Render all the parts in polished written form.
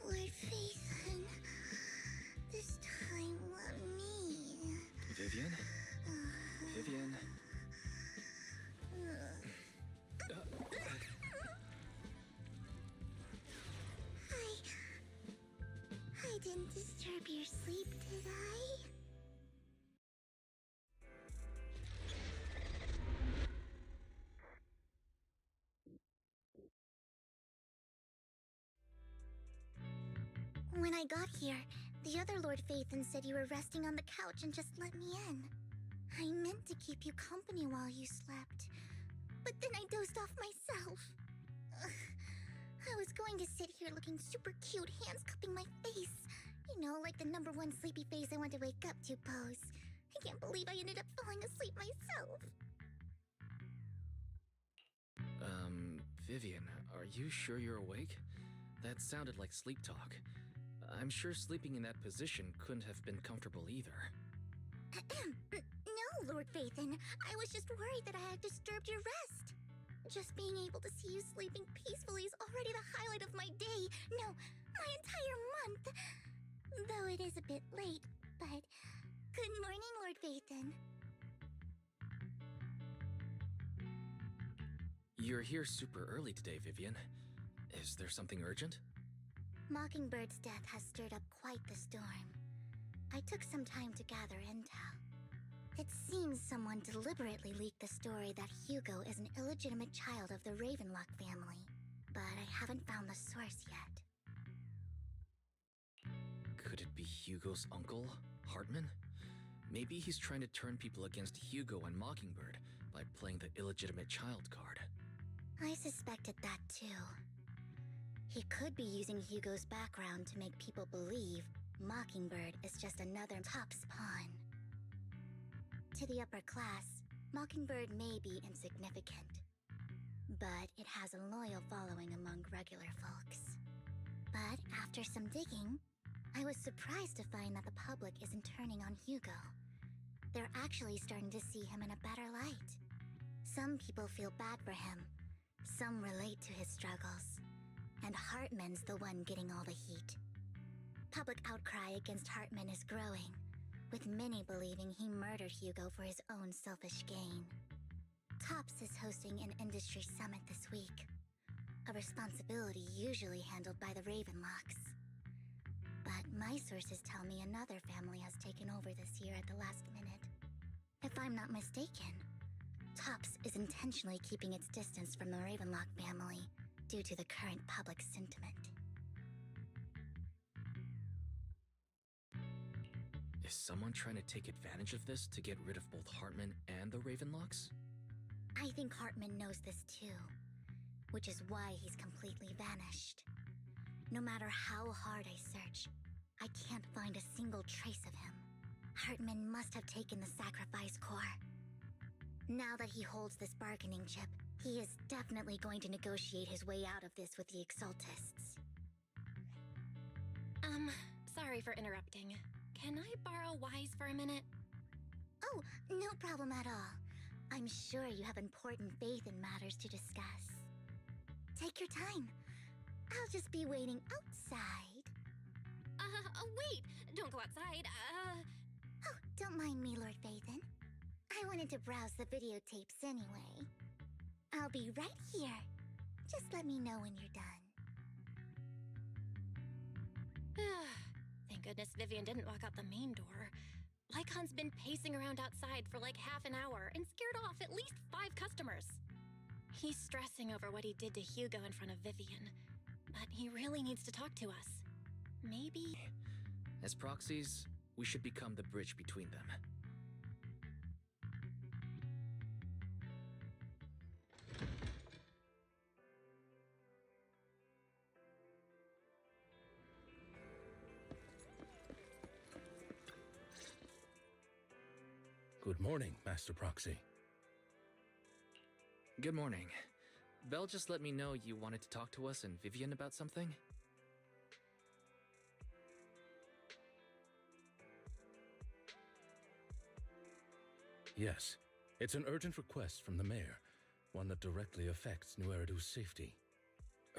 Lord Phaethon, this time let me. Vivian? Vivian? I didn't disturb your sleep, did I? When I got here, the other Lord Phaethon said you were resting on the couch and just let me in. I meant to keep you company while you slept, but then I dozed off myself. Ugh. I was going to sit here looking super cute, hands cupping my face. You know, like the #1 sleepy face I want to wake up to pose. I can't believe I ended up falling asleep myself. Vivian, are you sure you're awake? That sounded like sleep talk. I'm sure sleeping in that position couldn't have been comfortable either. No, Lord Phaethon. I was just worried that I had disturbed your rest. Just being able to see you sleeping peacefully is already the highlight of my day. No, my entire month. Though it is a bit late, but... Good morning, Lord Phaethon. You're here super early today, Vivian. Is there something urgent? Mockingbird's death has stirred up quite the storm. I took some time to gather intel. It seems someone deliberately leaked the story that Hugo is an illegitimate child of the Ravenlock family, but I haven't found the source yet. Could it be Hugo's uncle, Hartman? Maybe he's trying to turn people against Hugo and Mockingbird by playing the illegitimate child card. I suspected that too. He could be using Hugo's background to make people believe Mockingbird is just another Top's pawn. To the upper class, Mockingbird may be insignificant, but it has a loyal following among regular folks. But after some digging, I was surprised to find that the public isn't turning on Hugo. They're actually starting to see him in a better light. Some people feel bad for him, some relate to his struggles, and Hartman's the one getting all the heat. Public outcry against Hartman is growing, with many believing he murdered Hugo for his own selfish gain. Tops is hosting an industry summit this week, a responsibility usually handled by the Ravenlocks. But my sources tell me another family has taken over this year at the last minute. If I'm not mistaken, Tops is intentionally keeping its distance from the Ravenlock family due to the current public sentiment. Is someone trying to take advantage of this to get rid of both Hartman and the Ravenlocks? I think Hartman knows this too, which is why he's completely vanished. No matter how hard I search, I can't find a single trace of him. Hartman must have taken the sacrifice core. Now that he holds this bargaining chip, he is definitely going to negotiate his way out of this with the Exaltists. Sorry for interrupting. Can I borrow Wise for a minute? Oh, no problem at all. I'm sure you have important faith in matters to discuss. Take your time. I'll just be waiting outside. Wait! Don't go outside, Oh, don't mind me, Lord Phaethon. I wanted to browse the videotapes anyway. I'll be right here. Just let me know when you're done. Thank goodness Vivian didn't walk out the main door. Lycon's been pacing around outside for like half an hour and scared off at least 5 customers. He's stressing over what he did to Hugo in front of Vivian, but he really needs to talk to us. Maybe... As proxies, we should become the bridge between them. Good morning, Master Proxy. Good morning. Belle just let me know you wanted to talk to us and Vivian about something. Yes, it's an urgent request from the mayor, one that directly affects New Eridu's safety.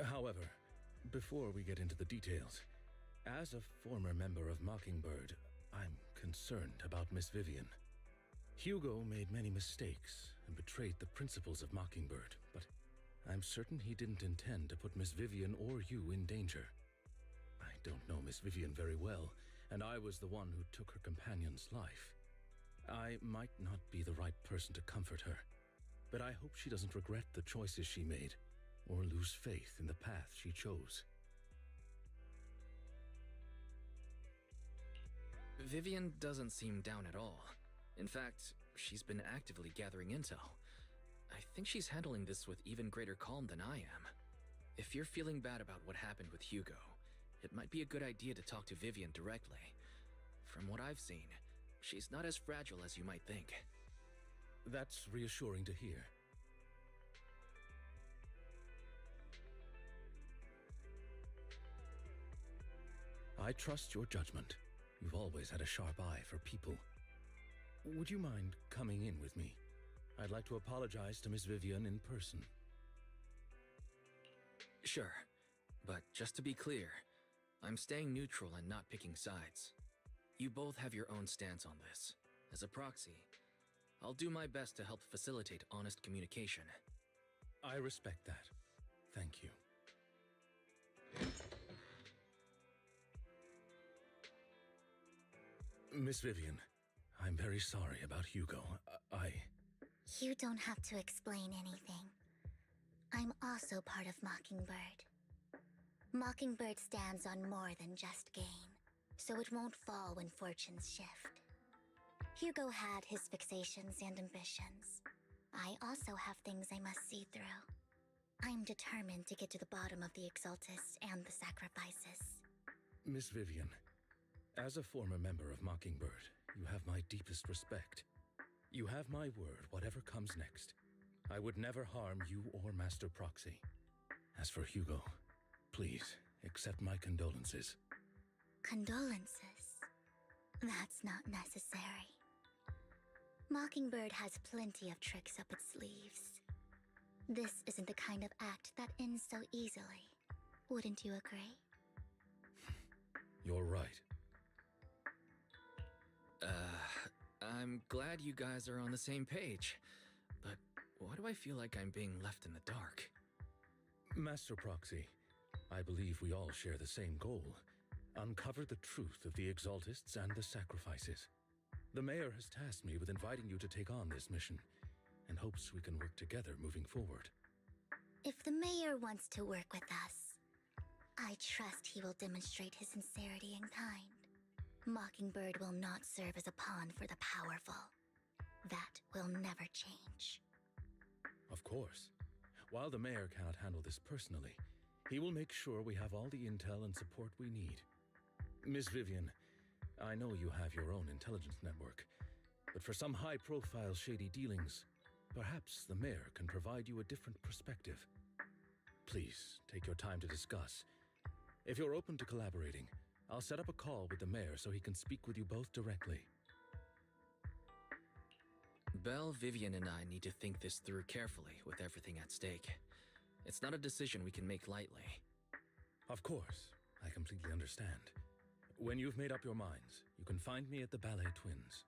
However, before we get into the details, as a former member of Mockingbird, I'm concerned about Miss Vivian. Hugo made many mistakes and betrayed the principles of Mockingbird, but I'm certain he didn't intend to put Miss Vivian or you in danger. I don't know Miss Vivian very well, and I was the one who took her companion's life. I might not be the right person to comfort her, but I hope she doesn't regret the choices she made, or lose faith in the path she chose. Vivian doesn't seem down at all. In fact, she's been actively gathering intel. I think she's handling this with even greater calm than I am. If you're feeling bad about what happened with Hugo, it might be a good idea to talk to Vivian directly. From what I've seen, she's not as fragile as you might think. That's reassuring to hear. I trust your judgment. You've always had a sharp eye for people. Would you mind coming in with me? I'd like to apologize to Miss Vivian in person. Sure, but just to be clear, I'm staying neutral and not picking sides. You both have your own stance on this. As a proxy, I'll do my best to help facilitate honest communication. I respect that. Thank you. Miss Vivian, I'm very sorry about Hugo. You don't have to explain anything. I'm also part of Mockingbird. Mockingbird stands on more than just gain, so it won't fall when fortunes shift. Hugo had his fixations and ambitions. I also have things I must see through. I'm determined to get to the bottom of the Exaltists and the sacrifices. Miss Vivian, as a former member of Mockingbird, you have my deepest respect. You have my word, whatever comes next. I would never harm you or Master Proxy. As for Hugo, please accept my condolences. Condolences? That's not necessary. Mockingbird has plenty of tricks up its sleeves. This isn't the kind of act that ends so easily. Wouldn't you agree? You're right. I'm glad you guys are on the same page, but why do I feel like I'm being left in the dark? Master Proxy, I believe we all share the same goal. Uncover the truth of the Exaltists and the sacrifices. The mayor has tasked me with inviting you to take on this mission, and hopes we can work together moving forward. If the mayor wants to work with us, I trust he will demonstrate his sincerity in kind. Mockingbird will not serve as a pawn for the powerful. That will never change. Of course. While the mayor cannot handle this personally, he will make sure we have all the intel and support we need. Miss Vivian, I know you have your own intelligence network, but for some high-profile shady dealings, perhaps the mayor can provide you a different perspective. Please, take your time to discuss. If you're open to collaborating, I'll set up a call with the mayor so he can speak with you both directly. Belle, Vivian, and I need to think this through carefully with everything at stake. It's not a decision we can make lightly. Of course, I completely understand. When you've made up your minds, you can find me at the Ballet Twins.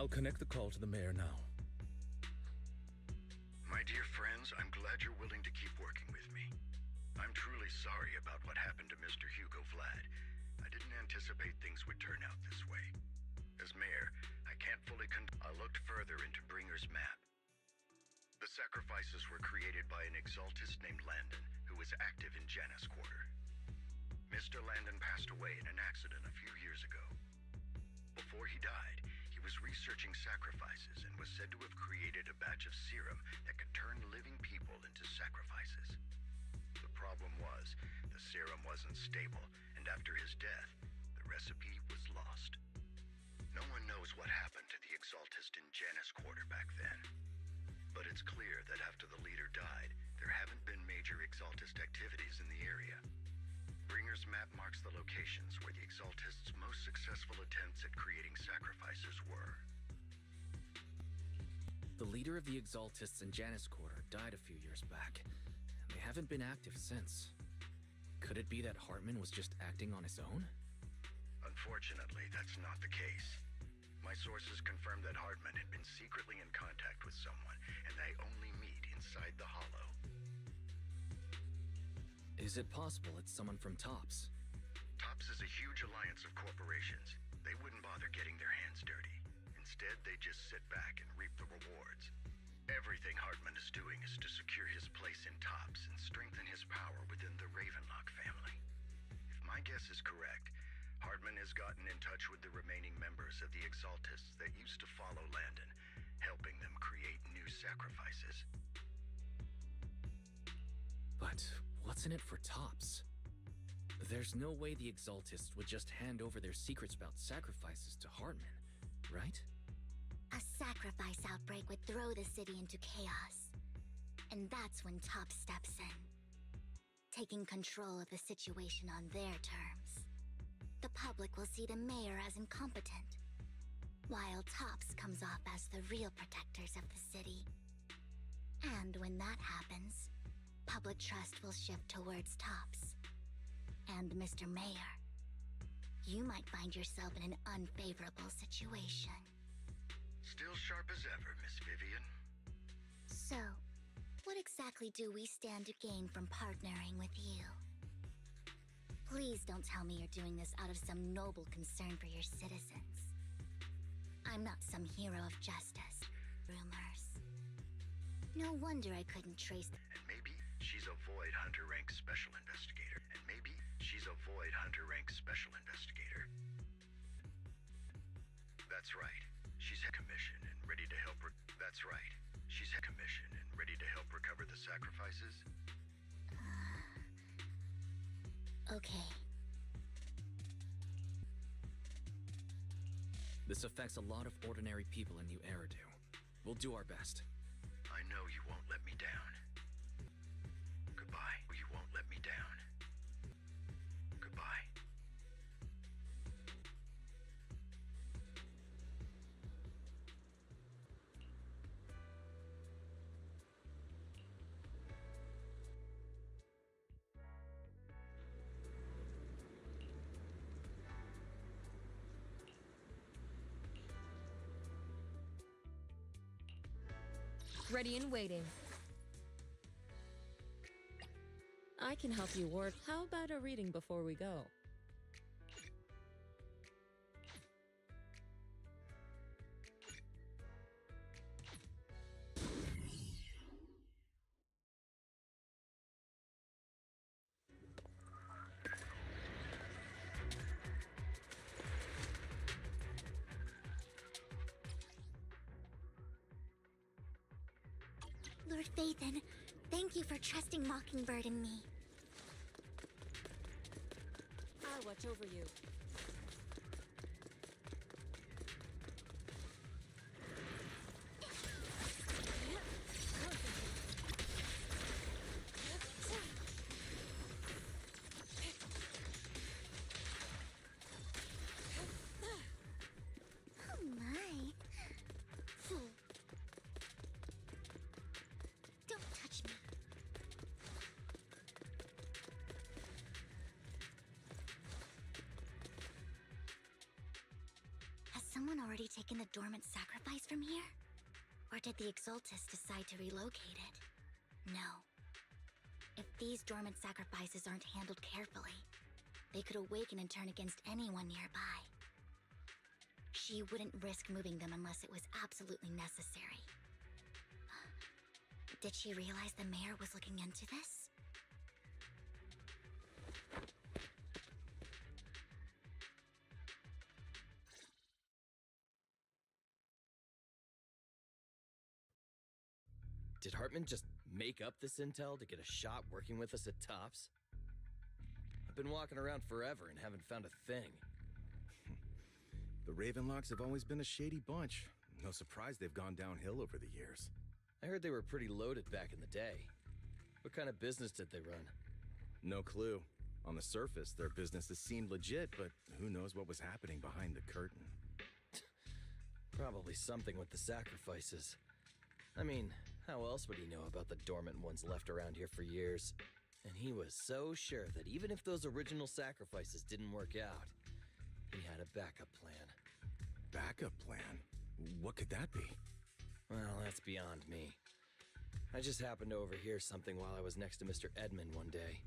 I'll connect the call to the mayor now. My dear friends, I'm glad you're willing to keep working with me. I'm truly sorry about what happened to Mr. Hugo Vlad. I didn't anticipate things would turn out this way. As mayor, I can't fully I looked further into Bringer's map. The sacrifices were created by an exaltist named Landon, who was active in Janus Quarter. Mr. Landon passed away in an accident a few years ago. Before he died, he was researching sacrifices and was said to have created a batch of serum that could turn living people into sacrifices. The problem was, the serum wasn't stable, and after his death, the recipe was lost. No one knows what happened to the exaltist in Janus Quarter back then. But it's clear that after the leader died, there haven't been major exaltist activities in the area. Bringer's map marks the locations where the exaltists' most successful attempts at creating sacrifices were. The leader of the exaltists in Janus Quarter died a few years back, and they haven't been active since. Could it be that Hartman was just acting on his own? Unfortunately, that's not the case. My sources confirmed that Hartman had been secretly in contact with someone, and they only meet inside the Hollow. Is it possible it's someone from TOPS? TOPS is a huge alliance of corporations. They wouldn't bother getting their hands dirty. Instead, they just sit back and reap the rewards. Everything Hartman is doing is to secure his place in TOPS and strengthen his power within the Ravenlock family. If my guess is correct, Hartman has gotten in touch with the remaining members of the Exaltists that used to follow Landon, helping them create new sacrifices. But what's in it for TOPS? There's no way the Exaltists would just hand over their secrets about sacrifices to Hartman, right? A sacrifice outbreak would throw the city into chaos. And that's when TOPS steps in, taking control of the situation on their terms. The public will see the mayor as incompetent, while TOPS comes off as the real protectors of the city. And when that happens, public trust will shift towards TOPS. And Mr. Mayor, you might find yourself in an unfavorable situation. Still sharp as ever, Miss Vivian. So, what exactly do we stand to gain from partnering with you? Please don't tell me you're doing this out of some noble concern for your citizens. I'm not some hero of justice. Rumors. No wonder I couldn't trace the— And maybe she's a Void Hunter rank special investigator. And maybe she's a Void Hunter rank special investigator. That's right. She's a commission and ready to help. That's right. She's a commission and ready to help recover the sacrifices. Okay. This affects a lot of ordinary people in New Eridu. We'll do our best. I know you won't let me down. Goodbye. You won't let me down. Goodbye. Ready and waiting. I can help you, Ward. How about a reading before we go? Lord Phaethon, thank you for trusting Mockingbird and me. I'll watch over you. Oh my. Don't touch me. someone already taken the dormant sacrifice from here? Or did the Exaltus decide to relocate it? No. If these dormant sacrifices aren't handled carefully, they could awaken and turn against anyone nearby. She wouldn't risk moving them unless it was absolutely necessary. Did she realize the mayor was looking into this? Did Hartman just make up this intel to get a shot working with us at Tops? I've been walking around forever and haven't found a thing. The Ravenlocks have always been a shady bunch. No surprise they've gone downhill over the years. I heard they were pretty loaded back in the day. What kind of business did they run? No clue. On the surface, their businesses seemed legit, but who knows what was happening behind the curtain. Probably something with the sacrifices. I mean, how else would he know about the dormant ones left around here for years? And he was so sure that even if those original sacrifices didn't work out, he had a backup plan. Backup plan? What could that be? Well, that's beyond me. I just happened to overhear something while I was next to Mr. Edmund one day.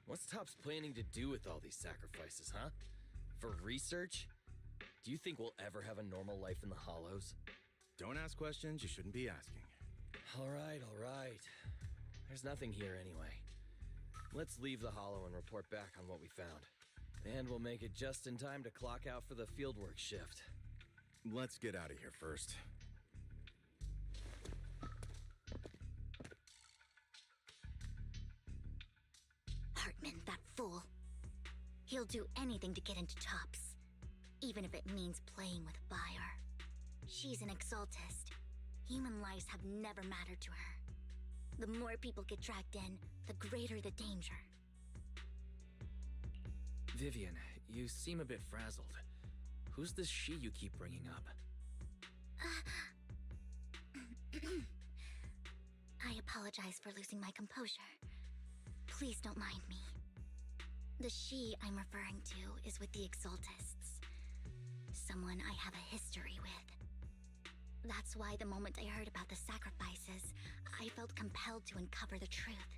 What's Tops planning to do with all these sacrifices, huh? For research? Do you think we'll ever have a normal life in the Hollows? Don't ask questions you shouldn't be asking. All right. There's nothing here anyway. Let's leave the Hollow and report back on what we found. And we'll make it just in time to clock out for the fieldwork shift. Let's get out of here first. Hartman, that fool. He'll do anything to get into Tops, even if it means playing with fire. She's an Exaltist. Human lives have never mattered to her. The more people get dragged in, the greater the danger. Vivian, you seem a bit frazzled. Who's this she you keep bringing up? I apologize for losing my composure. Please don't mind me. The she I'm referring to is with the Exaltists. Someone I have a history with. That's why the moment I heard about the sacrifices, I felt compelled to uncover the truth.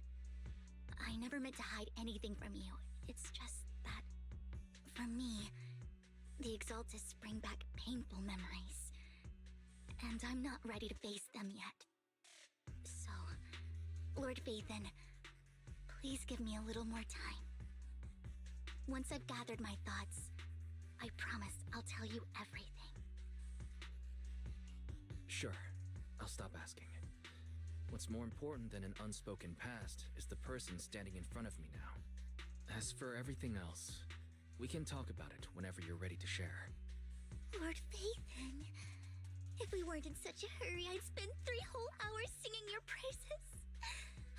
I never meant to hide anything from you. It's just that, for me, the Exaltists bring back painful memories. And I'm not ready to face them yet. So, Lord Vathan, please give me a little more time. Once I've gathered my thoughts, I promise I'll tell you everything. Sure, I'll stop asking. What's more important than an unspoken past is the person standing in front of me now. As for everything else, we can talk about it whenever you're ready to share. Lord Vathan, if we weren't in such a hurry, I'd spend 3 whole hours singing your praises.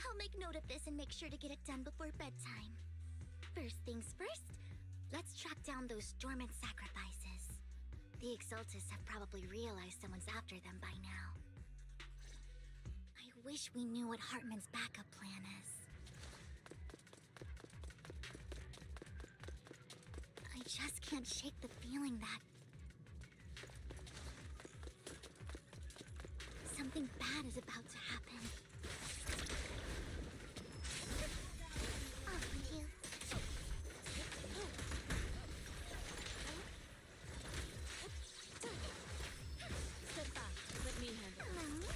I'll make note of this and make sure to get it done before bedtime. First things first, let's track down those dormant sacrifices. The Exaltists have probably realized someone's after them by now. I wish we knew what Hartman's backup plan is. I just can't shake the feeling that something bad is about to happen. Oh, thank you. Step back. Let me handle it.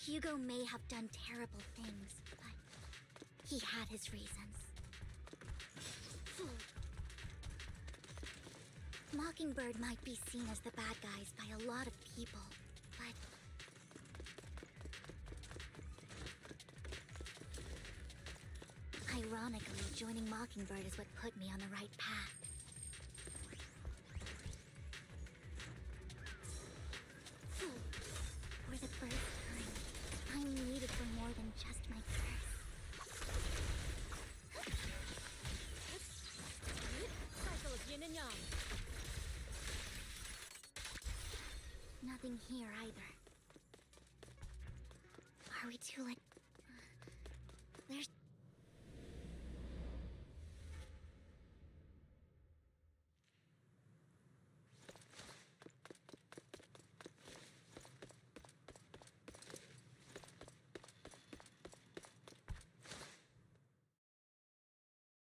Hugo may have done terrible things, but he had his reasons. Mockingbird might be seen as the bad guys by a lot of people, but ironically, joining Mockingbird is what put me on the right path. For the first time, I'm needed for more than just my curse. here either. Are we too late? There's...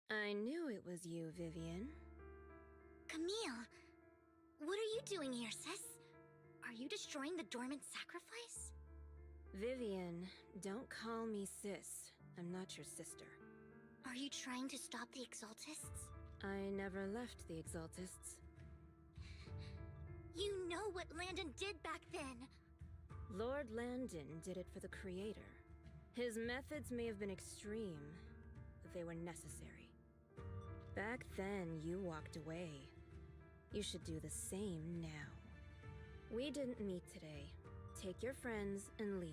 I knew it was you, Vivian. Camille! What are you doing here, sis? Are you destroying the dormant sacrifice? Vivian, don't call me sis. I'm not your sister. Are you trying to stop the Exaltists? I never left the Exaltists. You know what Landon did back then! Lord Landon did it for the Creator. His methods may have been extreme, but they were necessary. Back then, you walked away. You should do the same now. We didn't meet today. Take your friends and leave.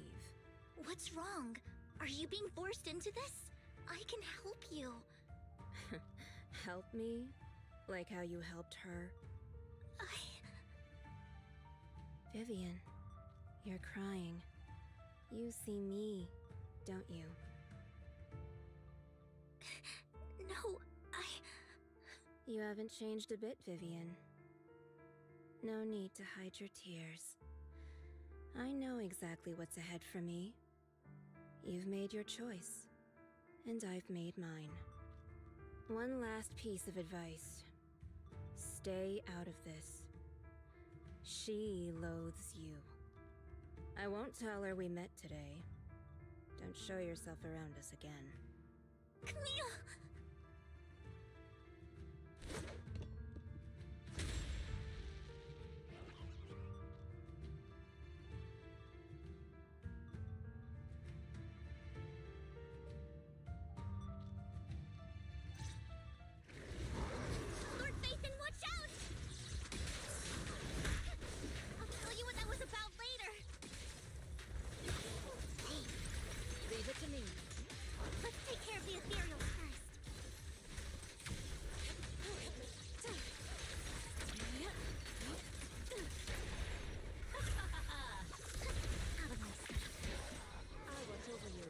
What's wrong? Are you being forced into this? I can help you. Help me? Like how you helped her? Vivian, you're crying. You see me, don't you? No, You haven't changed a bit, Vivian. No need to hide your tears. I know exactly what's ahead for me. You've made your choice, and I've made mine. One last piece of advice. Stay out of this. She loathes you. I won't tell her we met today. Don't show yourself around us again. Camille! Lord Nathan, watch out! I'll tell you what that was about later. Hey, Leave it to me. let's take care of the ethereals first. Out of my sight. I'll watch over you.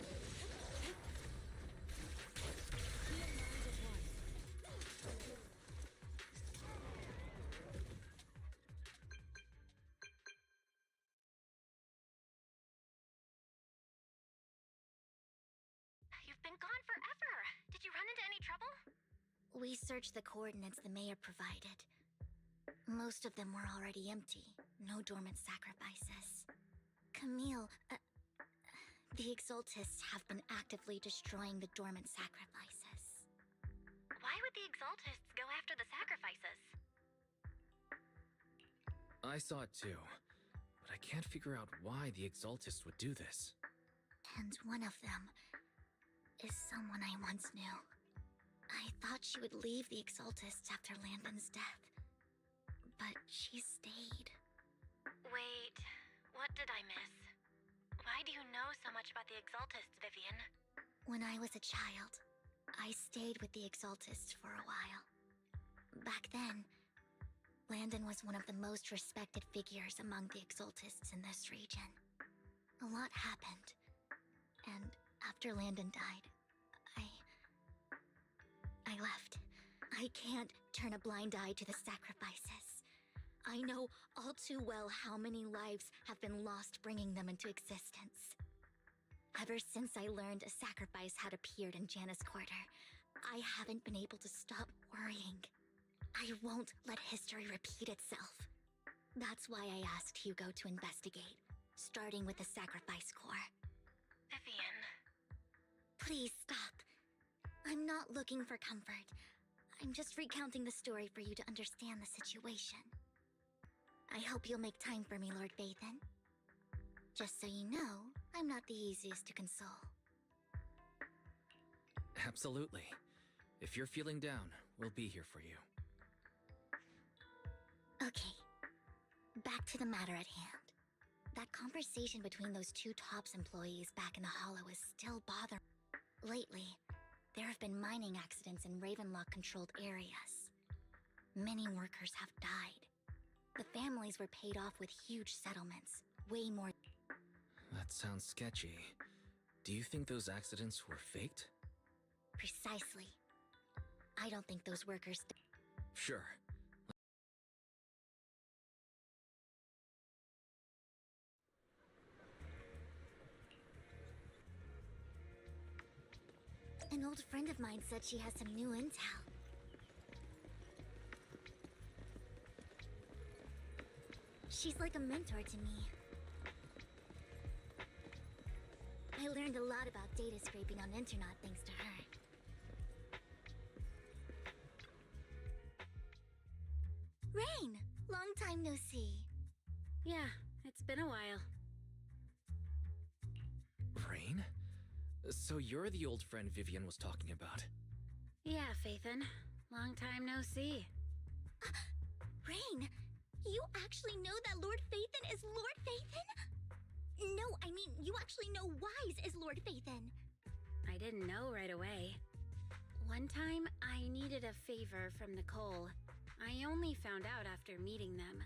You've been gone forever. Did you run into any trouble? We searched the coordinates the mayor provided. Most of them were already empty. No dormant sacrifices. Camille, the Exaltists have been actively destroying the dormant sacrifices. Why would the Exaltists go after the sacrifices? I saw it too, but I can't figure out why the Exaltists would do this. And one of them is someone I once knew. I thought she would leave the Exaltists after Landon's death. But she stayed. Wait, what did I miss? Why do you know so much about the Exaltists, Vivian? When I was a child, I stayed with the Exaltists for a while. Back then, Landon was one of the most respected figures among the Exaltists in this region. A lot happened. And after Landon died, I left. I can't turn a blind eye to the sacrifices. I know all too well how many lives have been lost bringing them into existence. Ever since I learned a sacrifice had appeared in Janus Quarter, I haven't been able to stop worrying. I won't let history repeat itself. That's why I asked Hugo to investigate, starting with the Sacrifice Corps. Vivian. Please stop. I'm not looking for comfort. I'm just recounting the story for you to understand the situation. I hope you'll make time for me, Lord Vathan. Just so you know, I'm not the easiest to console. Absolutely. If you're feeling down, we'll be here for you. Okay, back to the matter at hand. That conversation between those two TOPS employees back in the Hollow is still bothering. Lately, there have been mining accidents in Ravenlock-controlled areas. Many workers have died. The families were paid off with huge settlements, way more. That sounds sketchy. Do you think those accidents were faked? Precisely. I don't think those workers. Sure. An old friend of mine said she has some new intel. She's like a mentor to me. I learned a lot about data scraping on internet thanks to her. Rain! Long time no see. Yeah, it's been a while. Rain? So you're the old friend Vivian was talking about. Yeah, Phaethon. Long time no see. Rain! You actually know that Lord Phaethon is Lord Phaethon? No, I mean, you actually know Wise is Lord Phaethon. I didn't know right away. One time, I needed a favor from Nicole. I only found out after meeting them.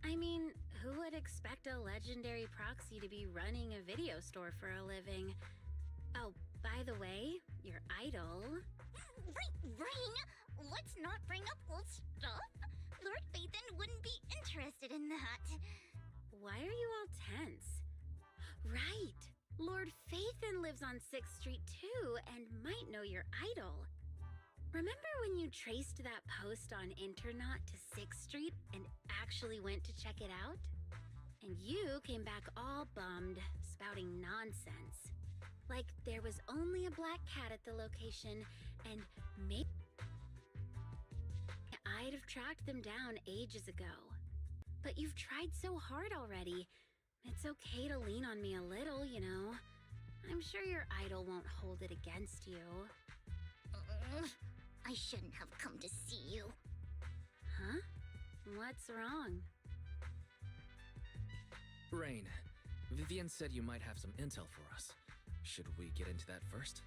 I mean, who would expect a legendary proxy to be running a video store for a living? Oh, by the way, your idol... Rain, let's not bring up old stuff. Lord Phaethon wouldn't be interested in that. Why are you all tense? Right! Lord Phaethon lives on 6th Street too, and might know your idol. Remember when you traced that post on Internet to 6th Street and actually went to check it out? And you came back all bummed, spouting nonsense. Like there was only a black cat at the location, and maybe I'd have tracked them down ages ago. But you've tried so hard already. It's okay to lean on me a little, you know. I'm sure your idol won't hold it against you. I shouldn't have come to see you. Huh? What's wrong? Rain, Vivian said you might have some intel for us. Should we get into that first?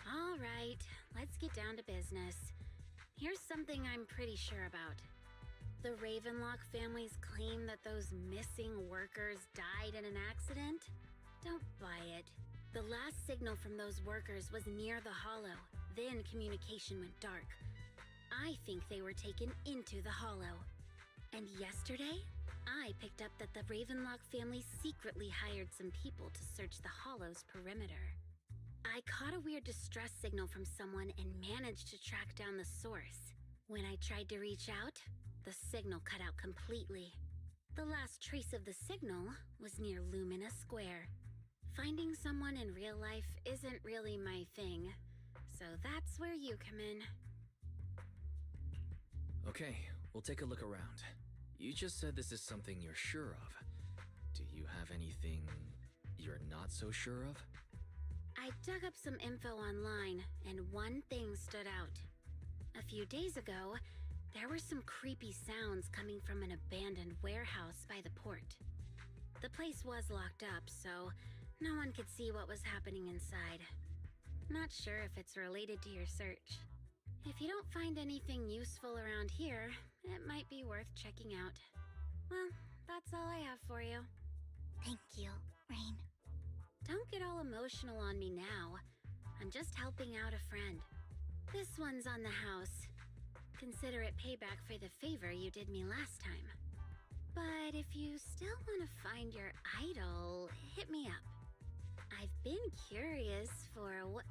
All right, let's get down to business. Here's something I'm pretty sure about. The Ravenlock family's claim that those missing workers died in an accident? Don't buy it. The last signal from those workers was near the Hollow. Then communication went dark. I think they were taken into the Hollow. And yesterday, I picked up that the Ravenlock family secretly hired some people to search the Hollow's perimeter. I caught a weird distress signal from someone and managed to track down the source. When I tried to reach out, the signal cut out completely. The last trace of the signal was near Lumina Square. Finding someone in real life isn't really my thing, so that's where you come in. Okay, we'll take a look around. You just said this is something you're sure of. Do you have anything you're not so sure of? I dug up some info online, and one thing stood out. A few days ago, there were some creepy sounds coming from an abandoned warehouse by the port. The place was locked up, so no one could see what was happening inside. Not sure if it's related to your search. If you don't find anything useful around here, it might be worth checking out. Well, that's all I have for you. Thank you, Rain. Don't get all emotional on me now. I'm just helping out a friend. This one's on the house. Consider it payback for the favor you did me last time. But if you still want to find your idol, hit me up. I've been curious for what...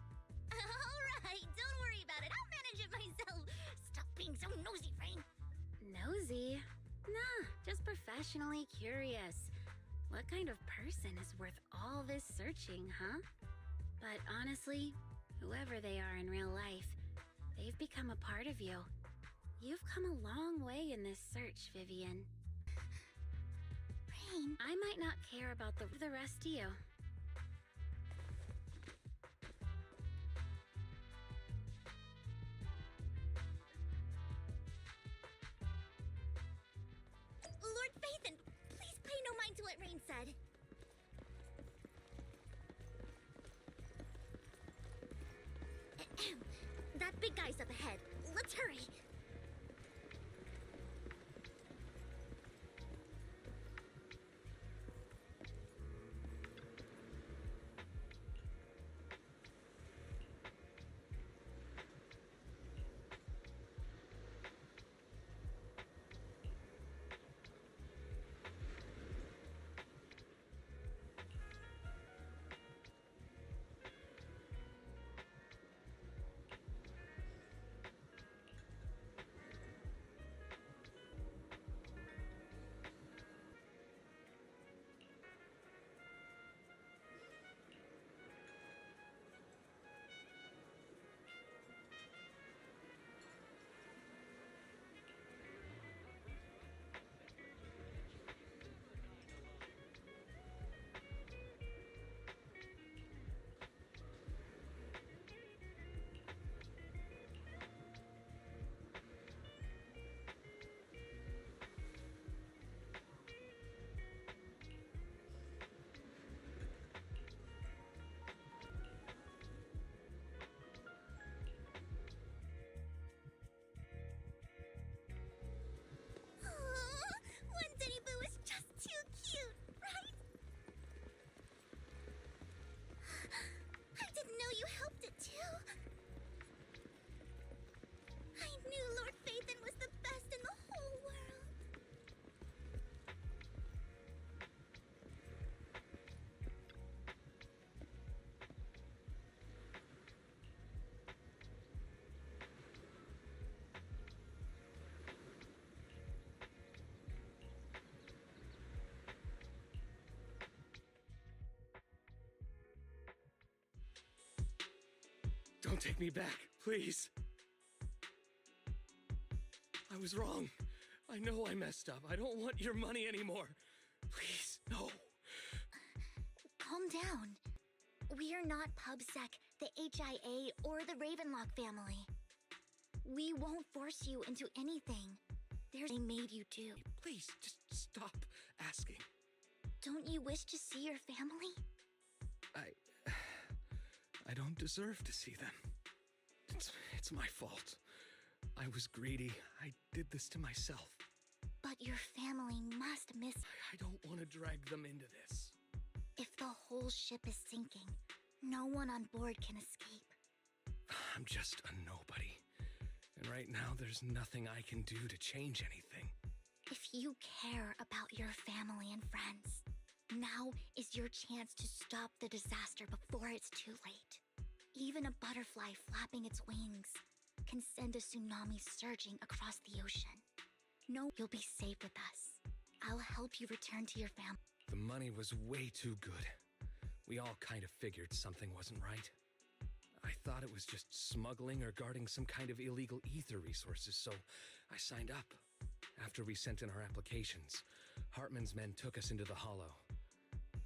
Alright, don't worry about it. I'll manage it myself. Stop being so nosy, Rain. Nosy? Nah, just professionally curious. What kind of person is worth all this searching, huh? But honestly, whoever they are in real life, they've become a part of you. You've come a long way in this search, Vivian. Rain. I might not care about the rest of you. Lord Phaethon, please pay no mind to what Rain said. That big guy's up ahead. Let's hurry. Don't take me back, please. I was wrong. I know I messed up. I don't want your money anymore. Please, no. Calm down. We are not PubSec, the HIA, or the Ravenlock family. We won't force you into anything. There's they made you do. Please, just stop asking. Don't you wish to see your family? I don't deserve to see them. It's my fault. I was greedy. I did this to myself. But your family must miss. I don't want to drag them into this. If the whole ship is sinking, no one on board can escape. I'm just a nobody. And right now, there's nothing I can do to change anything. If you care about your family and friends, now is your chance to stop the disaster before it's too late. Even a butterfly flapping its wings can send a tsunami surging across the ocean. No, you'll be safe with us. I'll help you return to your family. The money was way too good. We all kind of figured something wasn't right. I thought it was just smuggling or guarding some kind of illegal ether resources, so I signed up. After we sent in our applications, Hartman's men took us into the Hollow.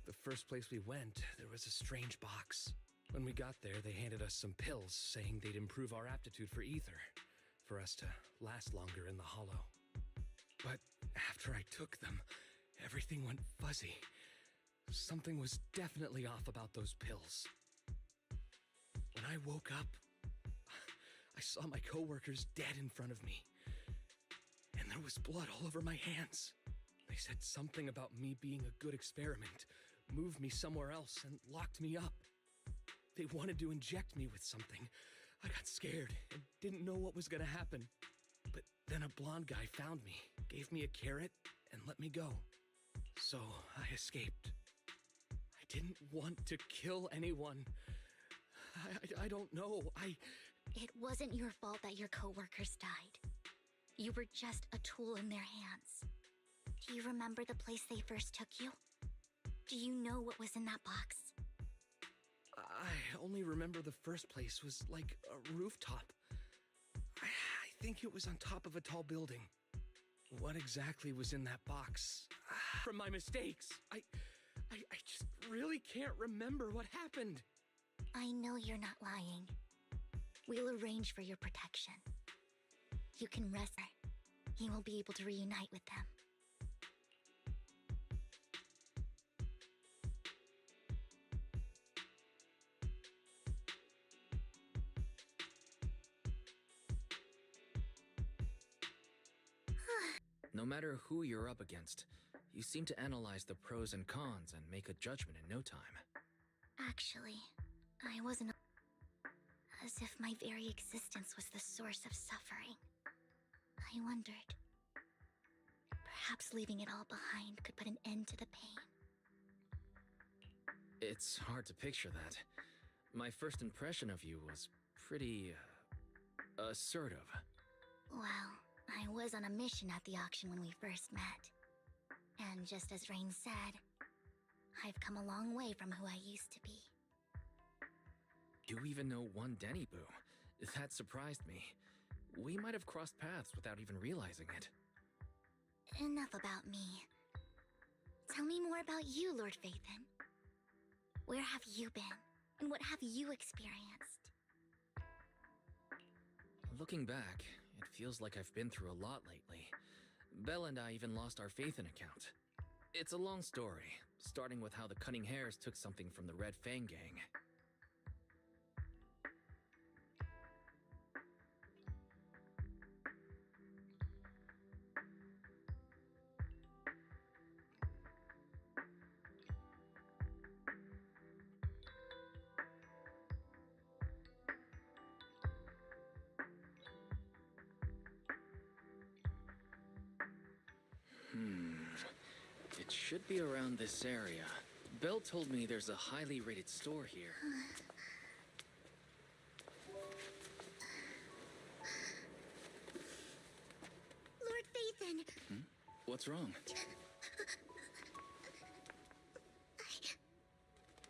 The first place we went, there was a strange box. When we got there, they handed us some pills, saying they'd improve our aptitude for ether, for us to last longer in the Hollow. But after I took them, everything went fuzzy. Something was definitely off about those pills. When I woke up, I saw my coworkers dead in front of me. And there was blood all over my hands. They said something about me being a good experiment, moved me somewhere else, and locked me up. They wanted to inject me with something. I got scared and didn't know what was gonna happen. But then a blonde guy found me, gave me a carrot, and let me go. So I escaped. I didn't want to kill anyone. I don't know. It wasn't your fault that your coworkers died. You were just a tool in their hands. Do you remember the place they first took you? Do you know what was in that box? I only remember the first place was like a rooftop. I think it was on top of a tall building. What exactly was in that box? From my mistakes, I just really can't remember what happened. I know you're not lying. We'll arrange for your protection. You can rest there. He will be able to reunite with them. No matter who you're up against, you seem to analyze the pros and cons and make a judgment in no time. Actually, I wasn't... As if my very existence was the source of suffering. I wondered. Perhaps leaving it all behind could put an end to the pain. It's hard to picture that. My first impression of you was pretty... assertive. Well, I was on a mission at the auction when we first met. And just as Rain said, I've come a long way from who I used to be. You even know one Denny Boo. That surprised me. We might have crossed paths without even realizing it. Enough about me. Tell me more about you, Lord Phaethon. Where have you been? And what have you experienced? Looking back, it feels like I've been through a lot lately. Belle and I even lost our Phaethon account. It's a long story, starting with how the Cunning Hares took something from the Red Fang gang. It should be around this area. Belle told me there's a highly rated store here. Lord Phaethon! What's wrong?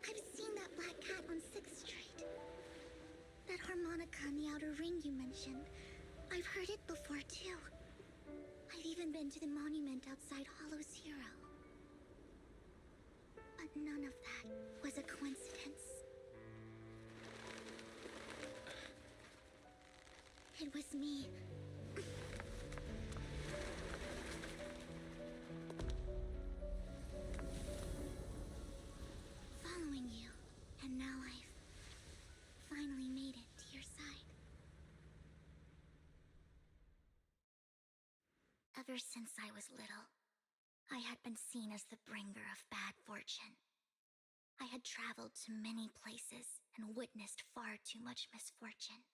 I've seen that black cat on 6th Street. That harmonic legend. I've heard it before too. I've even been to the monument outside Hollow Zero. But none of that was a coincidence. It was me. Following you, and now I've finally made it to your side. Ever since I was little, I had been seen as the bringer of bad fortune. I had traveled to many places and witnessed far too much misfortune.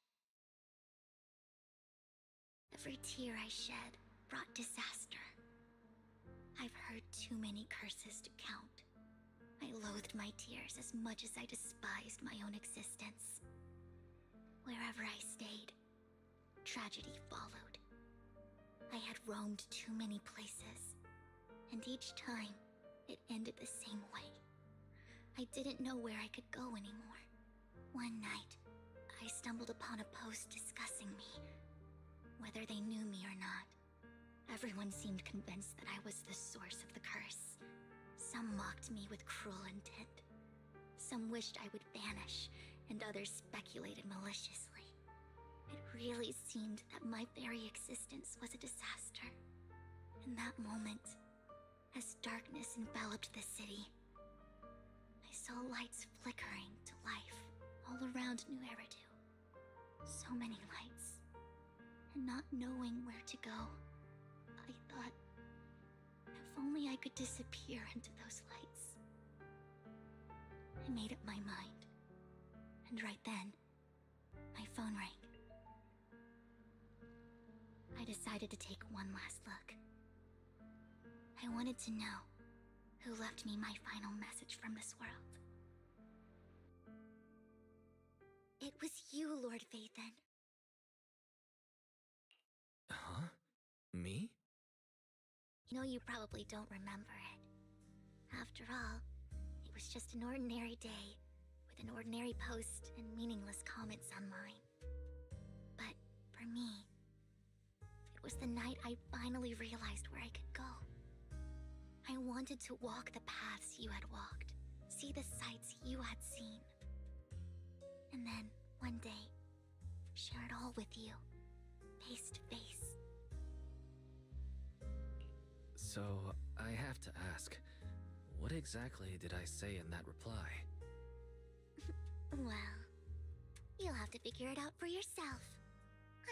Every tear I shed brought disaster. I've heard too many curses to count. I loathed my tears as much as I despised my own existence. Wherever I stayed, tragedy followed. I had roamed too many places, and each time, it ended the same way. I didn't know where I could go anymore. One night, I stumbled upon a post discussing me, whether they knew me or not. Everyone seemed convinced that I was the source of the curse. Some mocked me with cruel intent. Some wished I would vanish, and others speculated maliciously. It really seemed that my very existence was a disaster. In that moment, as darkness enveloped the city, I saw lights flickering to life all around New Eridu. So many lights. And not knowing where to go, I thought, if only I could disappear into those lights. I made up my mind. And right then, my phone rang. I decided to take one last look. I wanted to know who left me my final message from this world. It was you, Lord Vathan. Huh? Me? You know you probably don't remember it. After all, it was just an ordinary day, with an ordinary post and meaningless comments online. But for me, it was the night I finally realized where I could go. I wanted to walk the paths you had walked, see the sights you had seen. And then, one day, share it all with you, face to face. So, I have to ask, what exactly did I say in that reply? Well, you'll have to figure it out for yourself.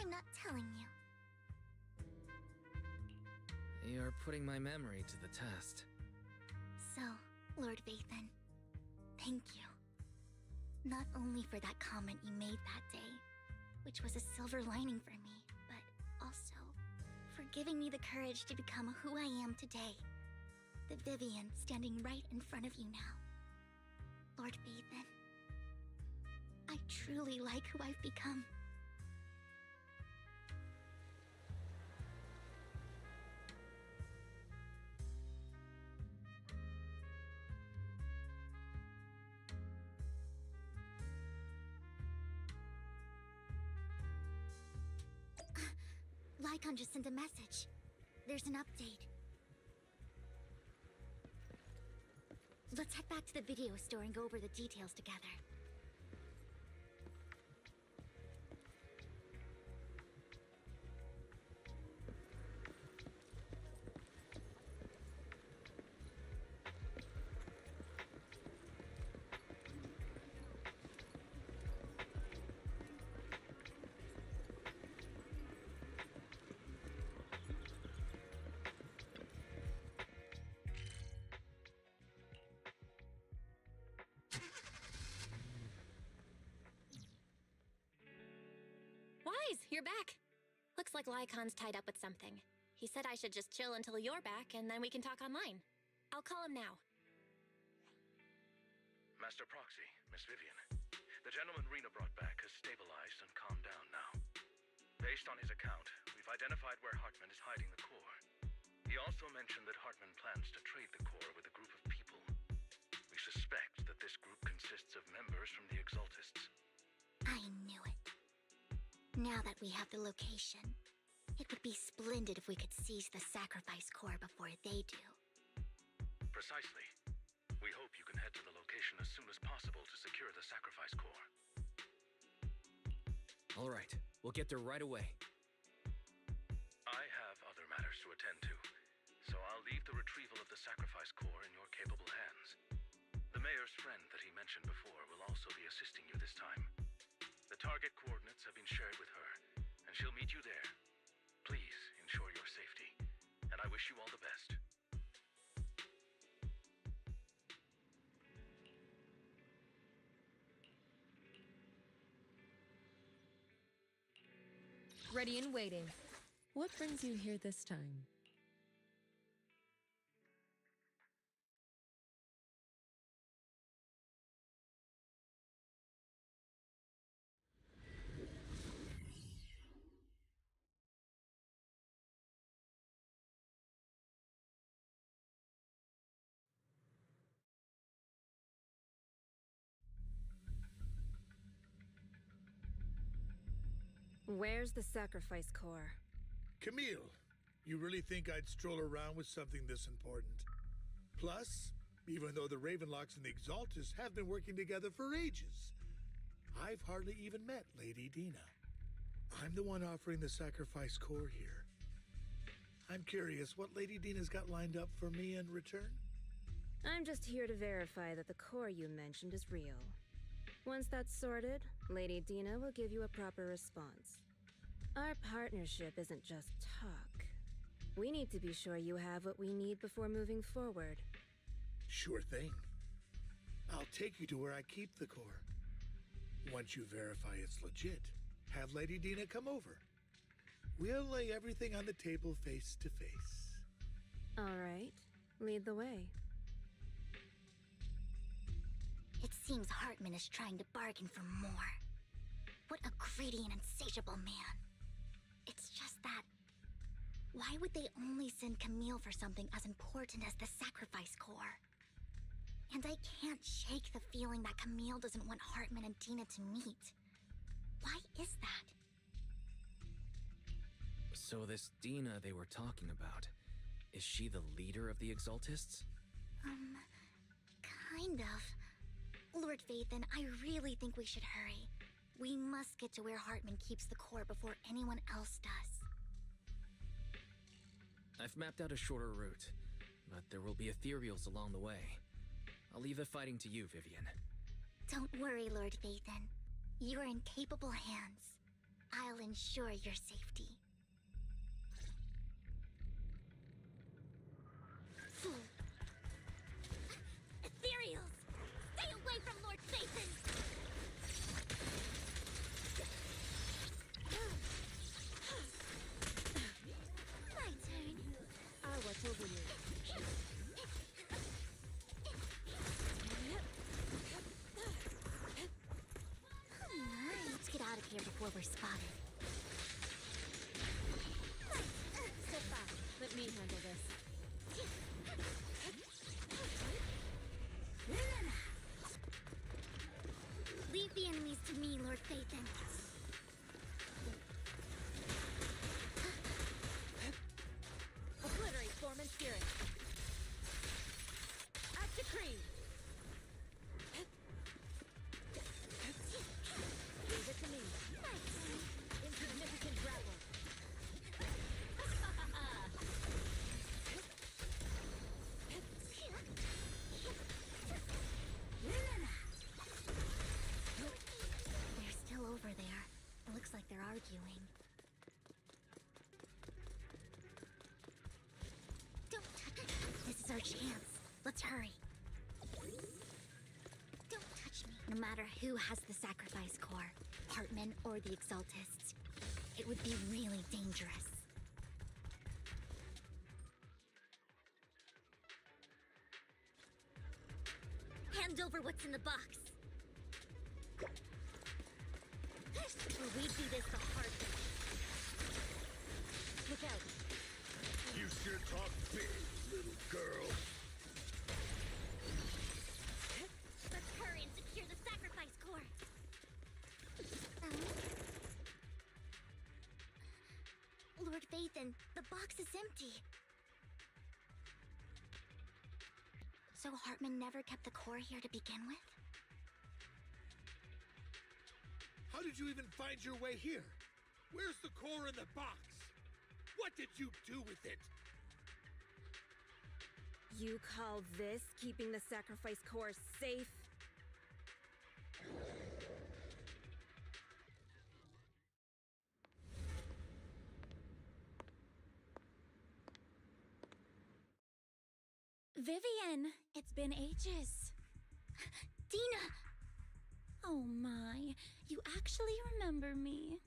I'm not telling you. You're putting my memory to the test. So, Lord Vathan, thank you. Not only for that comment you made that day, which was a silver lining for me, but also for giving me the courage to become who I am today. The Vivian standing right in front of you now. Lord Vathan, I truly like who I've become. Lycon just sent a message. There's an update. Let's head back to the video store and go over the details together. Wise, you're back. Looks like Lycon's tied up with something. He said I should just chill until you're back, and then we can talk online. I'll call him now. Master Proxy, Miss Vivian. The gentleman Rena brought back has stabilized and calmed down now. Based on his account, we've identified where Hartman is hiding the core. He also mentioned that Hartman plans to trade the core with a group of people. We suspect that this group consists of members from the Exaltists. I knew it. Now that we have the location, it would be splendid if we could seize the sacrifice core before they do. Precisely. We hope you can head to the location as soon as possible to secure the sacrifice core. All right, we'll get there right away. I have other matters to attend to, so I'll leave the retrieval of the sacrifice core in your capable hands. The mayor's friend that he mentioned before will also be assisting you this time. The target coordinates have been shared with her, and she'll meet you there. Please ensure your safety, and I wish you all the best. Ready and waiting. What brings you here this time? Where's the sacrifice core? Camille, you really think I'd stroll around with something this important? Plus, even though the Ravenlocks and the Exaltus have been working together for ages, I've hardly even met Lady Dina. I'm the one offering the sacrifice core here. I'm curious what Lady Dina's got lined up for me in return? I'm just here to verify that the core you mentioned is real. Once that's sorted, Lady Dina will give you a proper response. Our partnership isn't just talk. We need to be sure you have what we need before moving forward. Sure thing. I'll take you to where I keep the core. Once you verify it's legit, have Lady Dina come over. We'll lay everything on the table face to face. All right, lead the way. It seems Hartman is trying to bargain for more. What a greedy and insatiable man. It's just that... why would they only send Camille for something as important as the sacrifice core? And I can't shake the feeling that Camille doesn't want Hartman and Dina to meet. Why is that? So this Dina they were talking about, is she the leader of the Exaltists? Kind of. Lord Vathan, I really think we should hurry. We must get to where Hartman keeps the core before anyone else does. I've mapped out a shorter route, but there will be ethereals along the way. I'll leave the fighting to you, Vivian. Don't worry, Lord Vathan. You're in capable hands. I'll ensure your safety. Ethereals! Stay away from Lord Vathan! My turn. I'll watch over you. Let's get out of here before we're spotted. Step back. Let me handle this. Leave the enemies to me, Lord Vathan. Obliterate form and spirit. Act decree. Leave it to me. Insignificant grapple. They're still over there. It looks like they're arguing. Don't touch it. This is our chance. Let's hurry. Don't touch me. No matter who has the sacrifice core, Hartman or the Exaltists, it would be really dangerous. Hand over what's in the box. Or we do this the hard way. Look out. You sure talk big, little girl. Let's hurry and secure the sacrifice core. Vivian, the box is empty. So Hartman never kept the core here to begin with? How did you even find your way here? Where's the core in the box? What did you do with it? You call this keeping the sacrifice core safe? Vivian, it's been ages. Dina! Oh my, you actually remember me.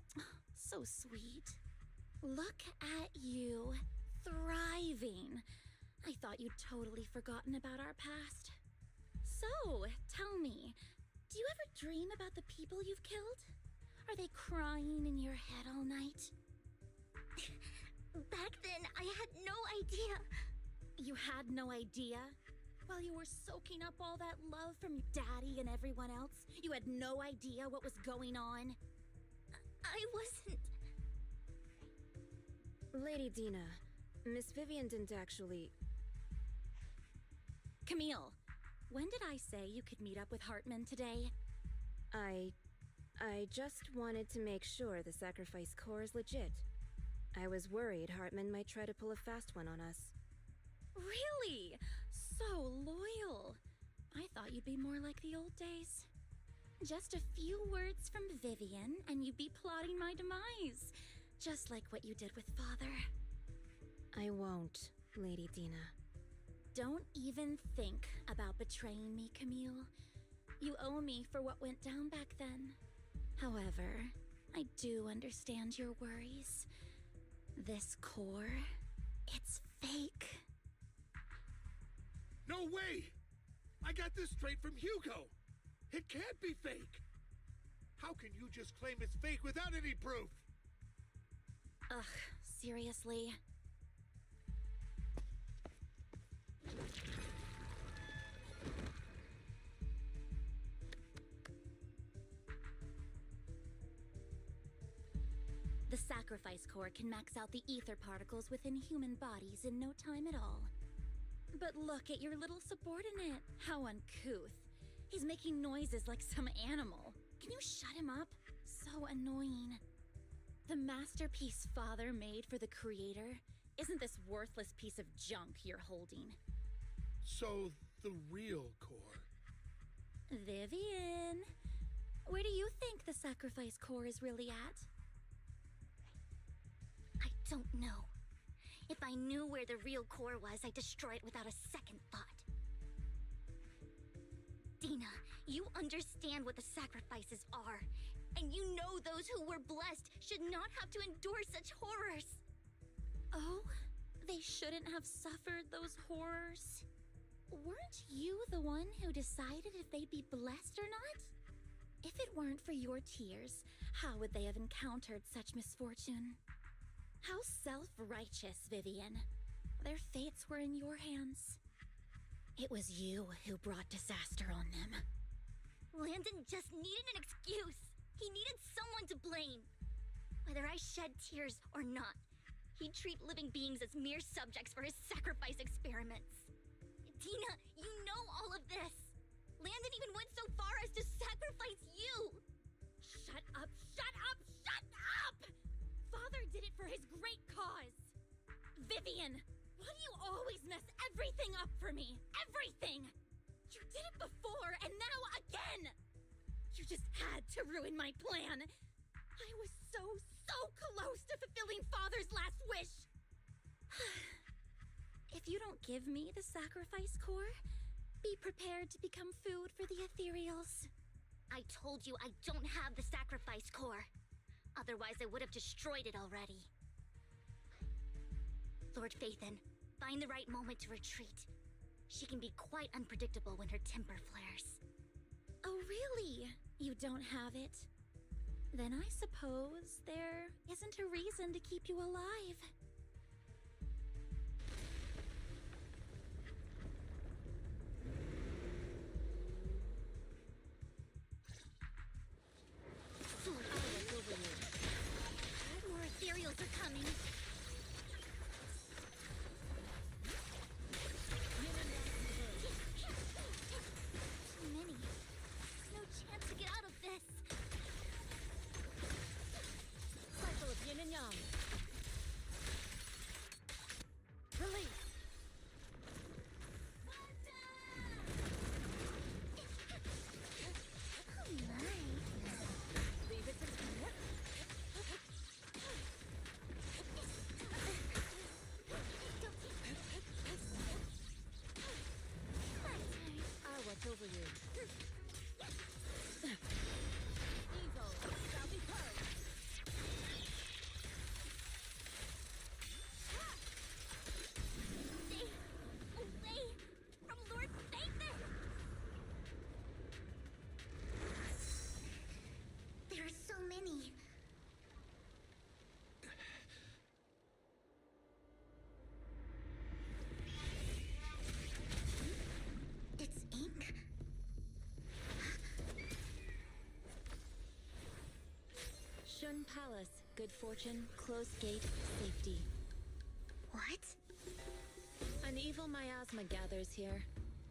So sweet. Look at you, thriving. I thought you'd totally forgotten about our past. So, tell me, do you ever dream about the people you've killed? Are they crying in your head all night? Back then, I had no idea. You had no idea? While you were soaking up all that love from Daddy and everyone else, you had no idea what was going on? I wasn't... Lady Dina, Miss Vivian didn't actually... Camille, when did I say you could meet up with Hartman today? I just wanted to make sure the sacrifice core is legit. I was worried Hartman might try to pull a fast one on us. Really? So loyal. I thought you'd be more like the old days. Just a few words from Vivian, and you'd be plotting my demise. Just like what you did with Father. I won't, Lady Dina. Don't even think about betraying me, Camille. You owe me for what went down back then. However, I do understand your worries. This core, it's fake. No way! I got this straight from Hugo! It can't be fake! How can you just claim it's fake without any proof? Ugh, seriously? The sacrifice core can max out the ether particles within human bodies in no time at all. But look at your little subordinate. How uncouth. He's making noises like some animal. Can you shut him up? So annoying. The masterpiece Father made for the Creator isn't this worthless piece of junk you're holding. So, the real core. Vivian, where do you think the sacrifice core is really at? I don't know. If I knew where the real core was, I'd destroy it without a second thought. Dina, you understand what the sacrifices are. And you know those who were blessed should not have to endure such horrors. Oh, they shouldn't have suffered those horrors. Weren't you the one who decided if they'd be blessed or not? If it weren't for your tears, how would they have encountered such misfortune? How self-righteous, Vivian. Their fates were in your hands. It was you who brought disaster on them. Landon just needed an excuse. He needed someone to blame. Whether I shed tears or not, he'd treat living beings as mere subjects for his sacrifice experiments. Dina, you know all of this. Landon even went so far as to sacrifice you. Shut up, shut up, shut up! Father did it for his great cause. Vivian, why do you always mess everything up for me? Everything! You did it before, and now again! You just had to ruin my plan. I was so close to fulfilling Father's last wish. If you don't give me the sacrifice core, be prepared to become food for the ethereals. I told you I don't have the sacrifice core. Otherwise, I would have destroyed it already. Lord Phaethon, find the right moment to retreat. She can be quite unpredictable when her temper flares. Oh, really? You don't have it? Then I suppose there isn't a reason to keep you alive. More ethereals are coming. One palace, good fortune, closed gate, safety. What? An evil miasma gathers here.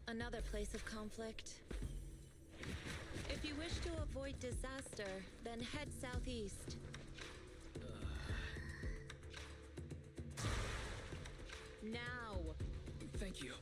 Another place of conflict. If you wish to avoid disaster, then head southeast. Now! Thank you.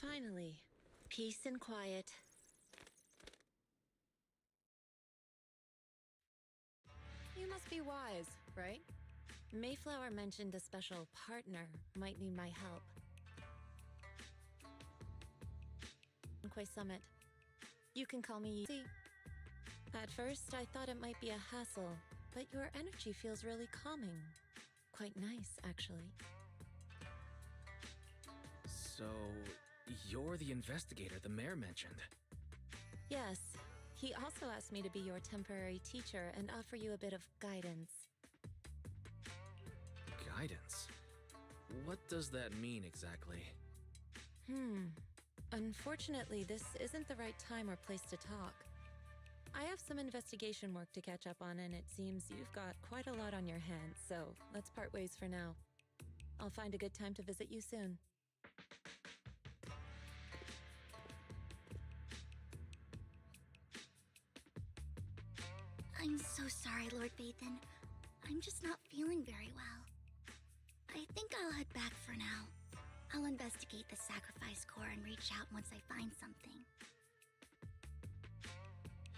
Finally, peace and quiet. You must be wise, right? Mayflower mentioned a special partner might need my help. Quay Summit. You can call me Yeezy. At first, I thought it might be a hassle, but your energy feels really calming. Quite nice, actually. So, you're the investigator the mayor mentioned. Yes. He also asked me to be your temporary teacher and offer you a bit of guidance. Guidance? What does that mean exactly? Unfortunately, this isn't the right time or place to talk. I have some investigation work to catch up on, and it seems you've got quite a lot on your hands, so let's part ways for now. I'll find a good time to visit you soon. I'm so sorry, Lord Vathan. I'm just not feeling very well. I think I'll head back for now. I'll investigate the sacrifice core and reach out once I find something.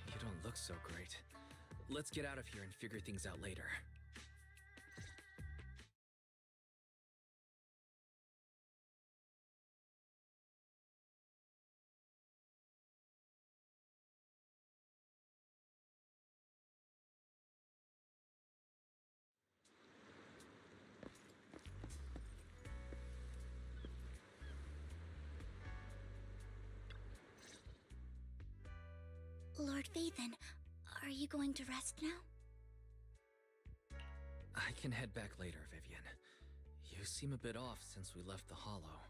You don't look so great. Let's get out of here and figure things out later. Lord Vathan, are you going to rest now? I can head back later, Vivian. You seem a bit off since we left the Hollow.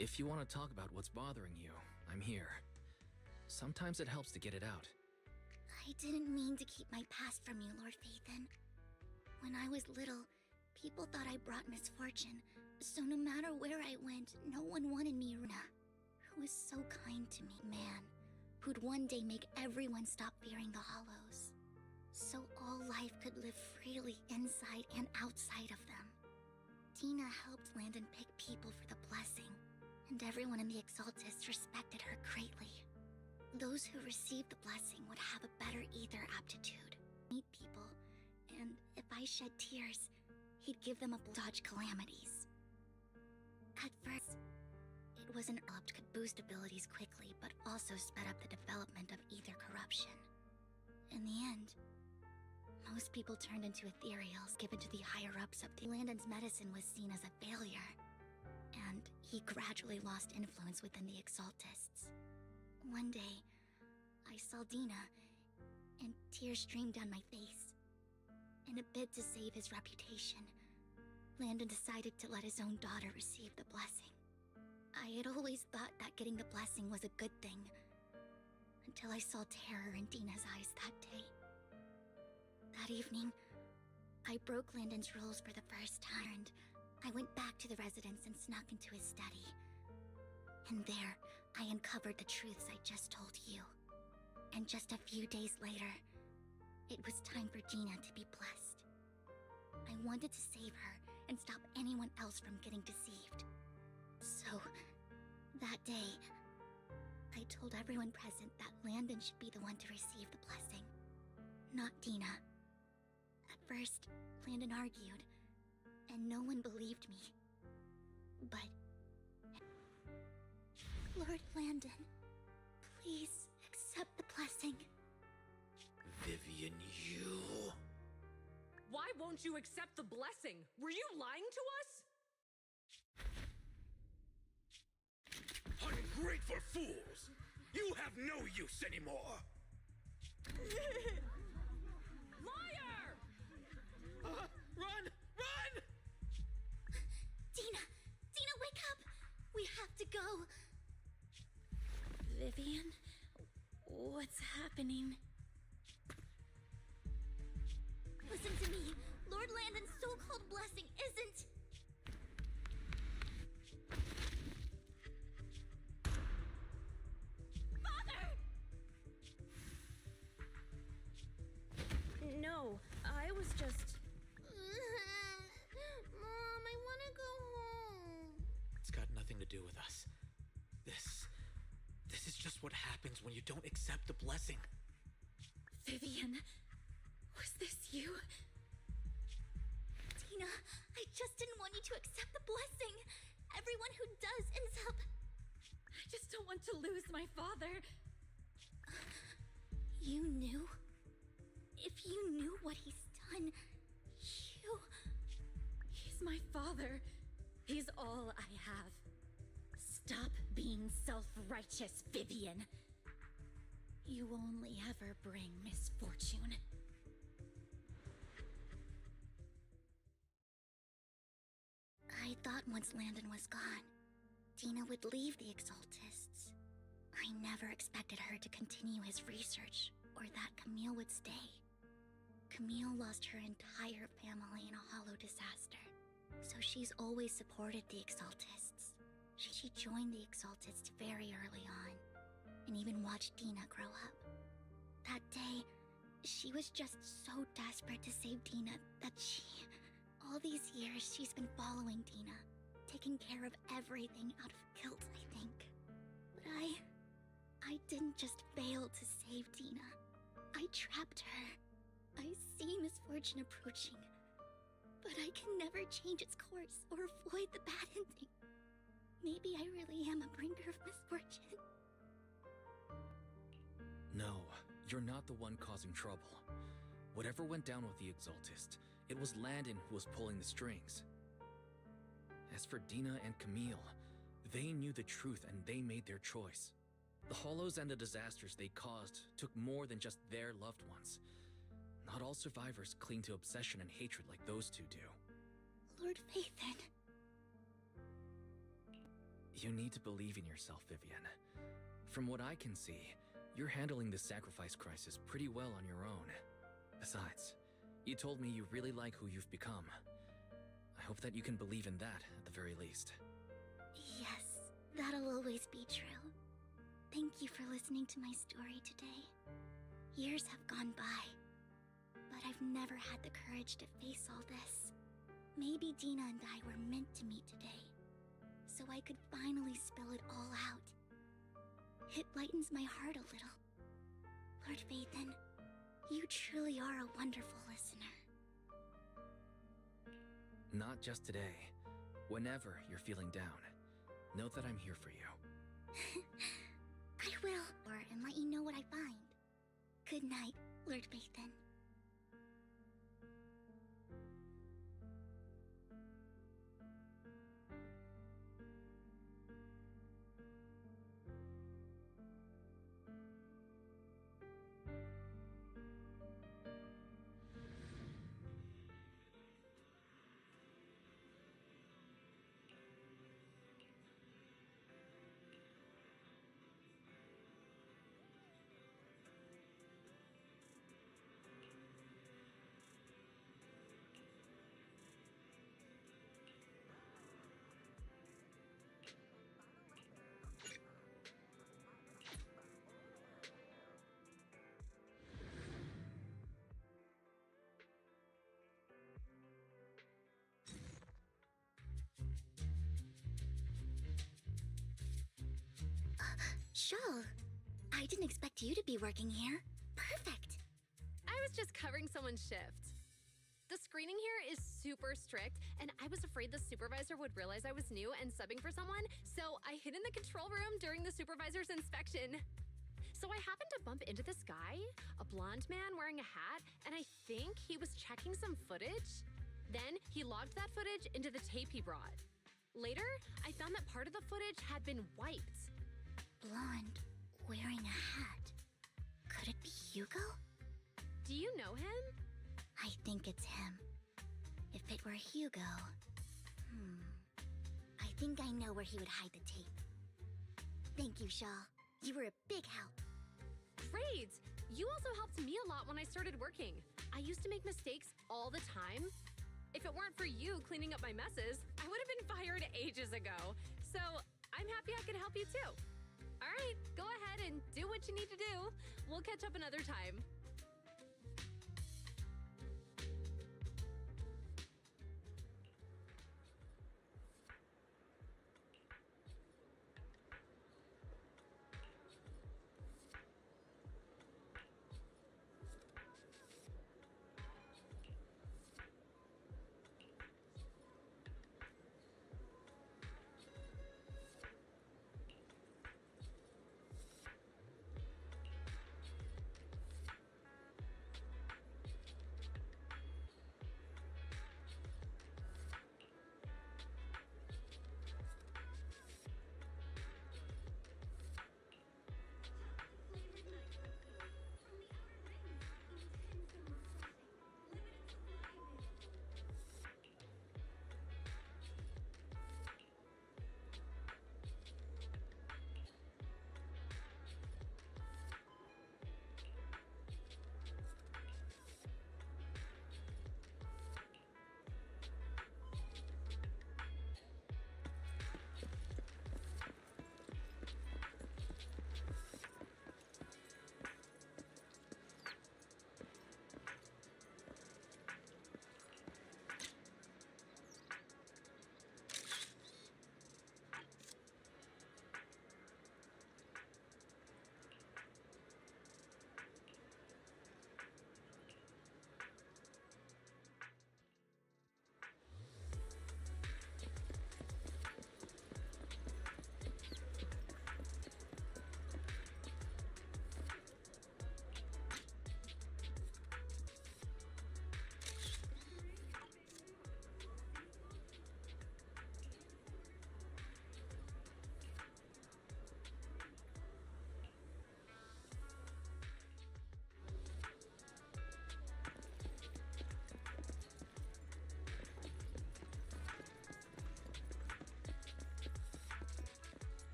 If you want to talk about what's bothering you, I'm here. Sometimes it helps to get it out. I didn't mean to keep my past from you, Lord Vathan. When I was little, people thought I brought misfortune, so no matter where I went, no one wanted me. Runa, who was so kind to me, man, who'd one day make everyone stop fearing the Hollows, so all life could live freely inside and outside of them. Tina helped Landon pick people for the blessing, and everyone in the Exaltists respected her greatly. Those who received the blessing would have a better ether aptitude, meet people, and if I shed tears, he'd give them a dodge calamities. At first, it was an herb could boost abilities quickly, but also sped up the development of ether corruption. In the end, most people turned into ethereals given to the higher-ups of the Landon's medicine was seen as a failure, and he gradually lost influence within the Exaltists. One day, I saw Dina, and tears streamed down my face. In a bid to save his reputation, Landon decided to let his own daughter receive the blessing. I had always thought that getting the blessing was a good thing, until I saw terror in Dina's eyes that day. That evening, I broke Landon's rules for the first time, and I went back to the residence and snuck into his study. And there, I uncovered the truths I just told you. And just a few days later, it was time for Gina to be blessed. I wanted to save her and stop anyone else from getting deceived. So, that day, I told everyone present that Landon should be the one to receive the blessing, not Dina. At first, Landon argued, and no one believed me. But Lord Landon, please accept the blessing. Vivian won't you accept the blessing? Were you lying to us? Ungrateful fools! You have no use anymore! Liar! Run! Run! Dina! Dina, wake up! We have to go! Vivian? What's happening? Listen to me. Lord Landon's so-called blessing isn't... Father! No, I was just... Mom, I want to go home. It's got nothing to do with us. This is just what happens when you don't accept the blessing. Vivian, was this you? Dina, I just didn't want you to accept the blessing. Everyone who does ends up... I just don't want to lose my father. You knew? If you knew what he's done, you... He's my father. He's all I have. Stop being self-righteous, Vivian. You only ever bring misfortune. I thought once Landon was gone, Dina would leave the Exaltists. I never expected her to continue his research, or that Camille would stay. Camille lost her entire family in a hollow disaster, so she's always supported the Exaltists. She joined the Exaltists very early on, and even watched Dina grow up. That day, she was just so desperate to save Dina that all these years she's been following Dina, taking care of everything out of guilt, I think. But I didn't just fail to save Dina. I trapped her. I see misfortune approaching, but I can never change its course or avoid the bad ending. Maybe I really am a bringer of misfortune. No, you're not the one causing trouble. Whatever went down with the Exaltist, it was Landon who was pulling the strings. As for Dina and Camille, they knew the truth and they made their choice. The Hollows and the disasters they caused took more than just their loved ones. Not all survivors cling to obsession and hatred like those two do. Lord Phaethon. You need to believe in yourself, Vivian. From what I can see, you're handling this sacrifice crisis pretty well on your own. Besides, you told me you really like who you've become. I hope that you can believe in that, at the very least. Yes, that'll always be true. Thank you for listening to my story today. Years have gone by, but I've never had the courage to face all this. Maybe Dina and I were meant to meet today, so I could finally spill it all out. It lightens my heart a little. Lord Phaethon, you truly are a wonderful listener. Not just today. Whenever you're feeling down, note that I'm here for you. I will, and let you know what I find. Good night, Lord Phaethon. Shawl, I didn't expect you to be working here. Perfect. I was just covering someone's shift. The screening here is super strict, and I was afraid the supervisor would realize I was new and subbing for someone, so I hid in the control room during the supervisor's inspection. So I happened to bump into this guy, a blonde man wearing a hat, and I think he was checking some footage. Then he logged that footage into the tape he brought. Later, I found that part of the footage had been wiped. Blonde, wearing a hat. Could it be Hugo? Do you know him? I think it's him. If it were Hugo... I think I know where he would hide the tape. Thank you, Shaw. You were a big help. Great! You also helped me a lot when I started working. I used to make mistakes all the time. If it weren't for you cleaning up my messes, I would have been fired ages ago. So I'm happy I could help you too. All right, go ahead and do what you need to do. We'll catch up another time.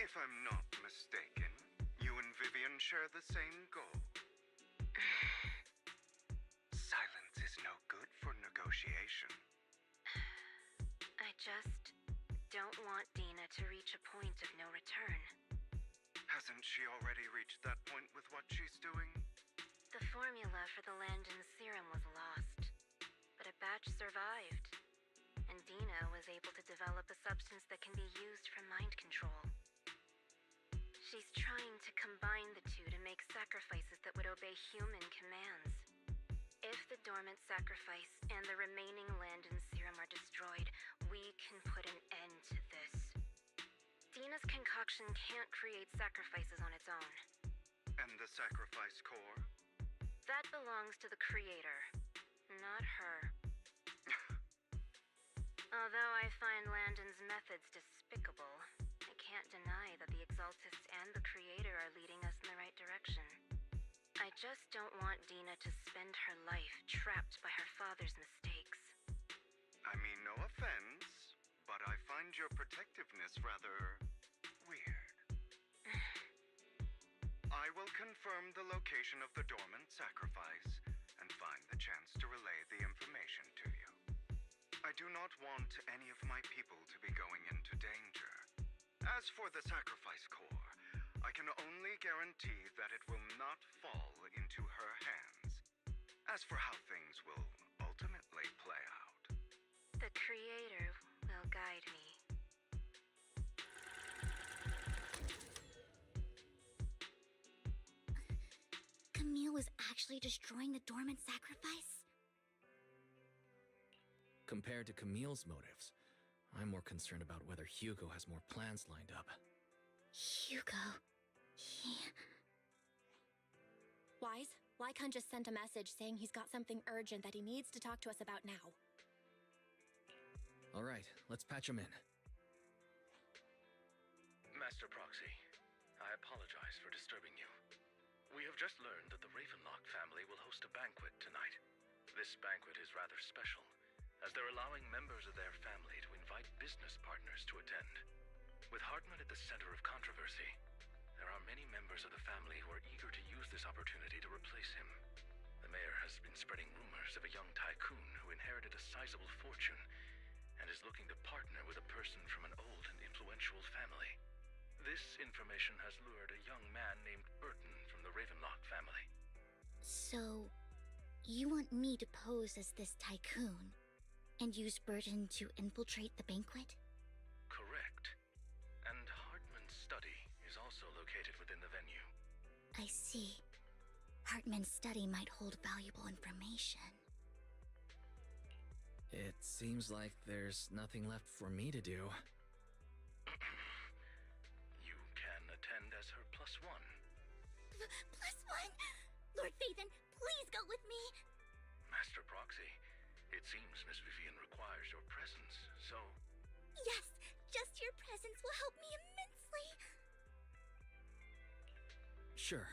If I'm not mistaken, you and Vivian share the same goal. Silence is no good for negotiation. I just don't want Dina to reach a point of no return. Hasn't she already reached that point with what she's doing? The formula for the Landon serum was lost, but a batch survived, and Dina was able to develop a substance that can be used for mind control. She's trying to combine the two to make sacrifices that would obey human commands. If the dormant sacrifice and the remaining Landon serum are destroyed, we can put an end to this. Dina's concoction can't create sacrifices on its own. And the sacrifice core? That belongs to the creator, not her. Although I find Landon's methods despicable, I can't deny that the Exaltists and the creator are leading us in the right direction. I just don't want Dina to spend her life trapped by her father's mistakes. I I mean no offense, but I find your protectiveness rather weird. I will confirm the location of the dormant sacrifice and find the chance to relay the information to you. I do not want any of my people to be going into danger. As for the sacrifice core, I can only guarantee that it will not fall into her hands. As for how things will ultimately play out, The Creator will guide me. Camille was actually destroying the dormant sacrifice? Compared to Camille's motives, I'm more concerned about whether Hugo has more plans lined up. Hugo... he... Wise, Lycon just sent a message saying he's got something urgent that he needs to talk to us about now. All right, let's patch him in. Master Proxy, I apologize for disturbing you. We have just learned that the Ravenlock family will host a banquet tonight. This banquet is rather special, as they're allowing members of their family to invite business partners to attend. With Hartman at the center of controversy, there are many members of the family who are eager to use this opportunity to replace him. The mayor has been spreading rumors of a young tycoon who inherited a sizable fortune and is looking to partner with a person from an old and influential family. This information has lured a young man named Burton from the Ravenlock family. So, you want me to pose as this tycoon and use Burton to infiltrate the banquet? Correct. And Hartman's study is also located within the venue. I see. Hartman's study might hold valuable information. It seems like there's nothing left for me to do. You can attend as her +1. Plus one? Lord Phaethon, please go with me! Master Proxy, it seems Miss Vivian requires your presence, so... Yes, just your presence will help me immensely! Sure.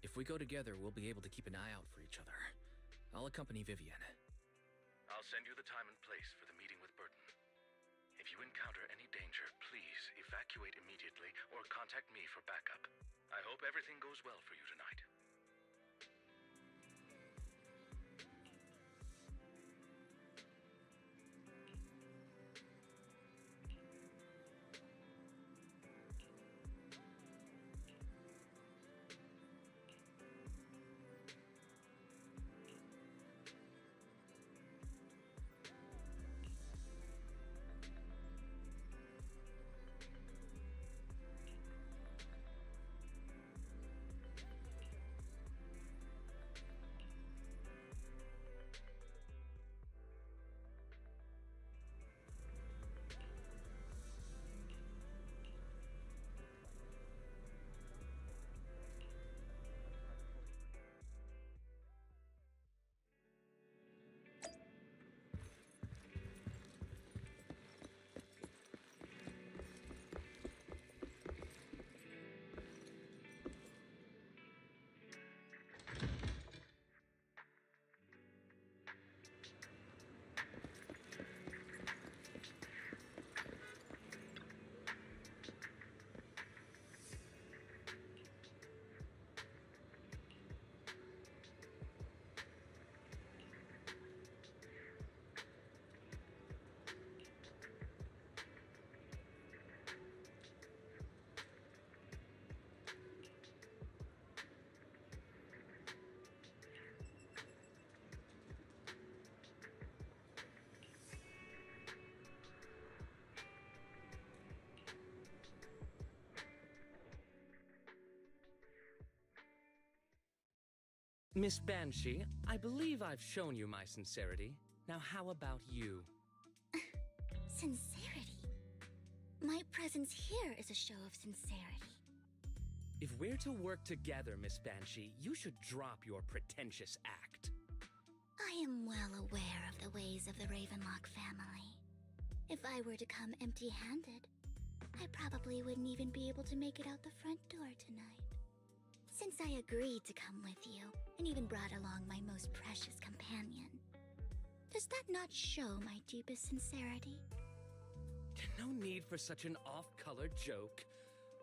If we go together, we'll be able to keep an eye out for each other. I'll accompany Vivian. I'll send you the time and place for the meeting with Burton. If you encounter any danger, please evacuate immediately or contact me for backup. I hope everything goes well for you tonight. Miss Banshee, I believe I've shown you my sincerity. Now how about you? Sincerity? My presence here is a show of sincerity. If we're to work together, Miss Banshee, you should drop your pretentious act. I am well aware of the ways of the Ravenlock family. If I were to come empty-handed, I probably wouldn't even be able to make it out the front door tonight. Since I agreed to come with you, and even brought along my most precious companion, Does that not show my deepest sincerity? No need for such an off-color joke.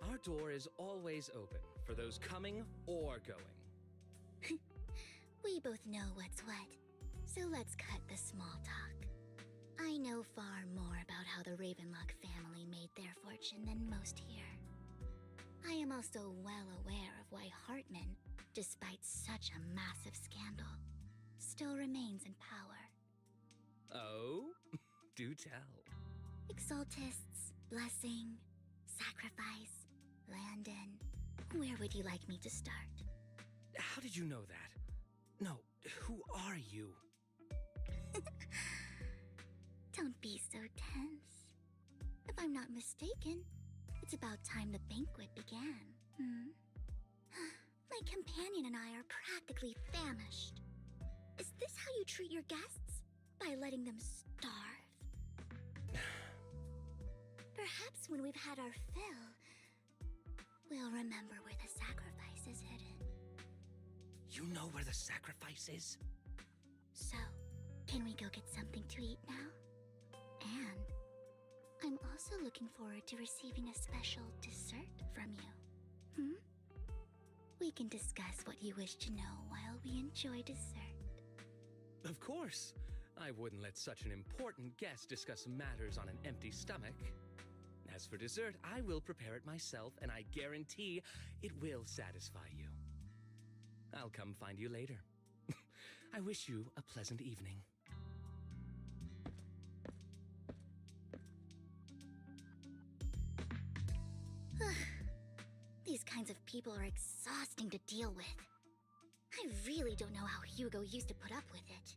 Our door is always open for those coming or going. We both know what's what, so let's cut the small talk. I know far more about how the Ravenlock family made their fortune than most here. I am also well aware of why Hartman, despite such a massive scandal, still remains in power. Oh? Do tell. Exaltists, blessing, sacrifice, Landon. Where would you like me to start? How did you know that? No, who are you? Don't be so tense. If I'm not mistaken, it's about time the banquet began. My companion and I are practically famished. Is this how you treat your guests? By letting them starve? Perhaps when we've had our fill, we'll remember where the sacrifice is hidden. You know where the sacrifice is? So, can we go get something to eat now? And I'm also looking forward to receiving a special dessert from you. We can discuss what you wish to know while we enjoy dessert. Of course. I wouldn't let such an important guest discuss matters on an empty stomach. As for dessert, I will prepare it myself, and I guarantee it will satisfy you. I'll come find you later. I wish you a pleasant evening. These kinds of people are exhausting to deal with. I really don't know how Hugo used to put up with it.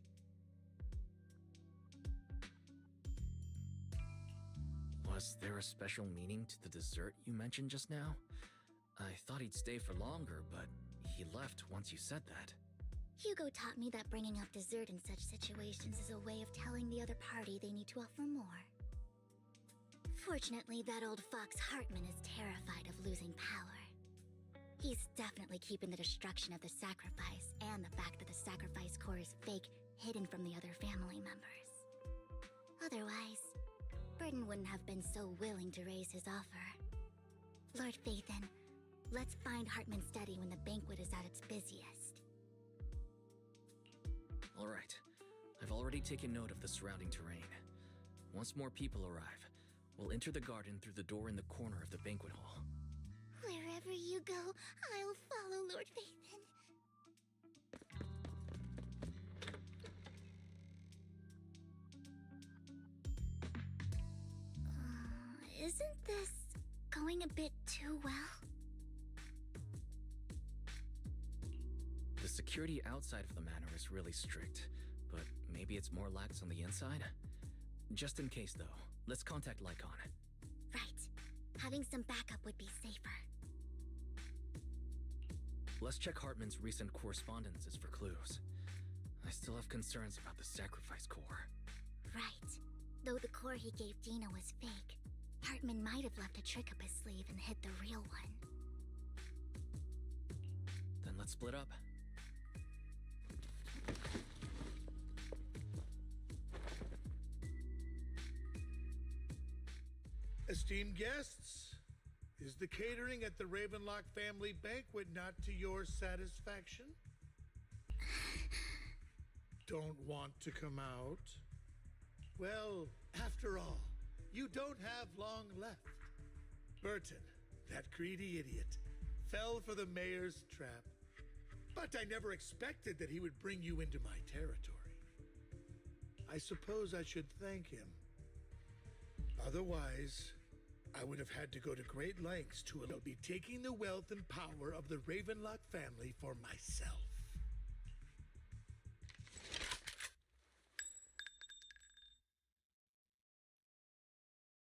Was there a special meaning to the dessert you mentioned just now? I thought he'd stay for longer, but he left once you said that. Hugo taught me that bringing up dessert in such situations is a way of telling the other party they need to offer more. Fortunately, that old fox Hartman is terrified of losing power. He's definitely keeping the destruction of the sacrifice and the fact that the sacrifice core is fake hidden from the other family members. Otherwise, Burton wouldn't have been so willing to raise his offer. Lord Phaethon, let's find Hartman's study when the banquet is at its busiest. All right. I've already taken note of the surrounding terrain. Once more people arrive, we'll enter the garden through the door in the corner of the banquet hall. Wherever you go, I'll follow, Lord Phaethon. Isn't this going a bit too well? The security outside of the manor is really strict, but maybe it's more lax on the inside? Just in case, though, let's contact Lycon. Right. Having some backup would be safer. Let's check Hartman's recent correspondences for clues. I still have concerns about the sacrifice core. Right. Though the core he gave Dina was fake, Hartman might have left a trick up his sleeve and hid the real one. Then let's split up. Esteemed guests, is the catering at the Ravenlock family banquet not to your satisfaction? Don't want to come out? Well, after all, you don't have long left. Burton, that greedy idiot, fell for the mayor's trap. But I never expected that he would bring you into my territory. I suppose I should thank him. Otherwise, I would have had to go to great lengths to be taking the wealth and power of the Ravenlock family for myself.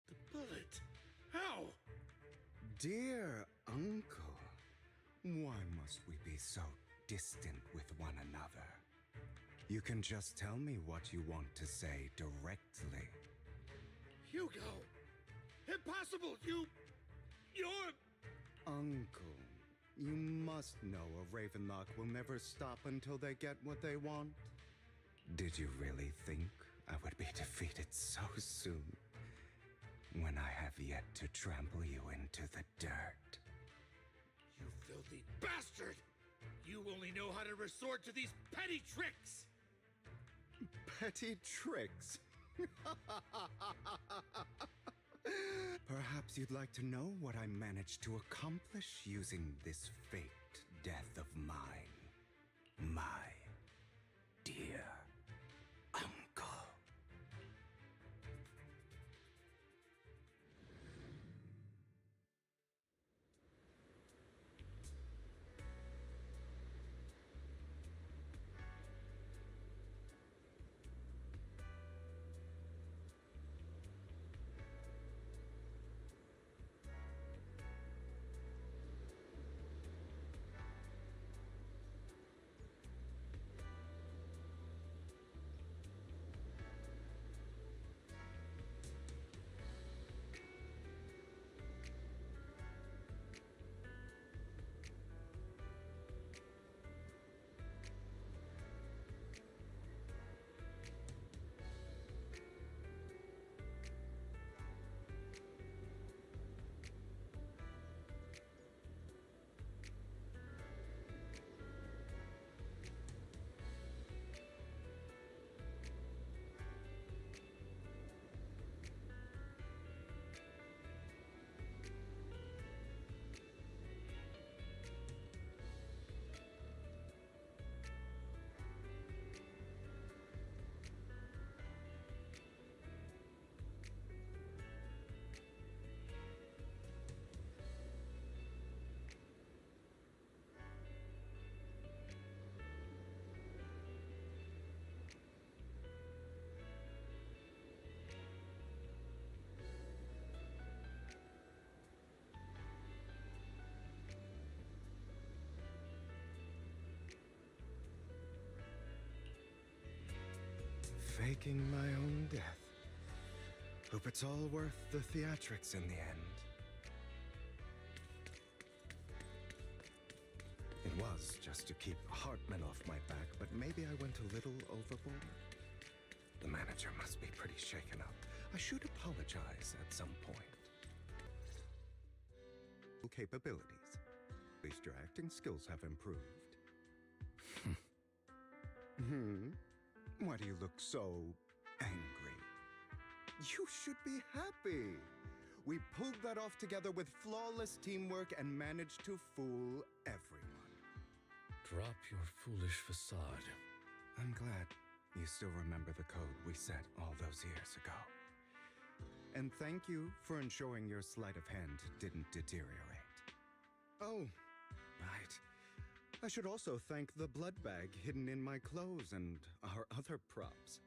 The bullet. How? Dear uncle, why must we be so distant with one another? You can just tell me what you want to say directly. Hugo! Impossible! You're... Uncle, you must know a Ravenlock will never stop until they get what they want. Did you really think I would be defeated so soon? When I have yet to trample you into the dirt. You filthy bastard! You only know how to resort to these petty tricks! Petty tricks? Perhaps you'd like to know what I managed to accomplish using this faked death of mine. My dear uncle. Faking my own death. Hope it's all worth the theatrics in the end. It was just to keep Hartman off my back, but maybe I went a little overboard. The manager must be pretty shaken up. I should apologize at some point. Capabilities. At least your acting skills have improved. Why do you look so angry? You should be happy. We pulled that off together with flawless teamwork and managed to fool everyone. Drop your foolish facade. I'm glad you still remember the code we set all those years ago. And thank you for ensuring your sleight of hand didn't deteriorate. Oh, right. I should also thank the blood bag hidden in my clothes and our other props.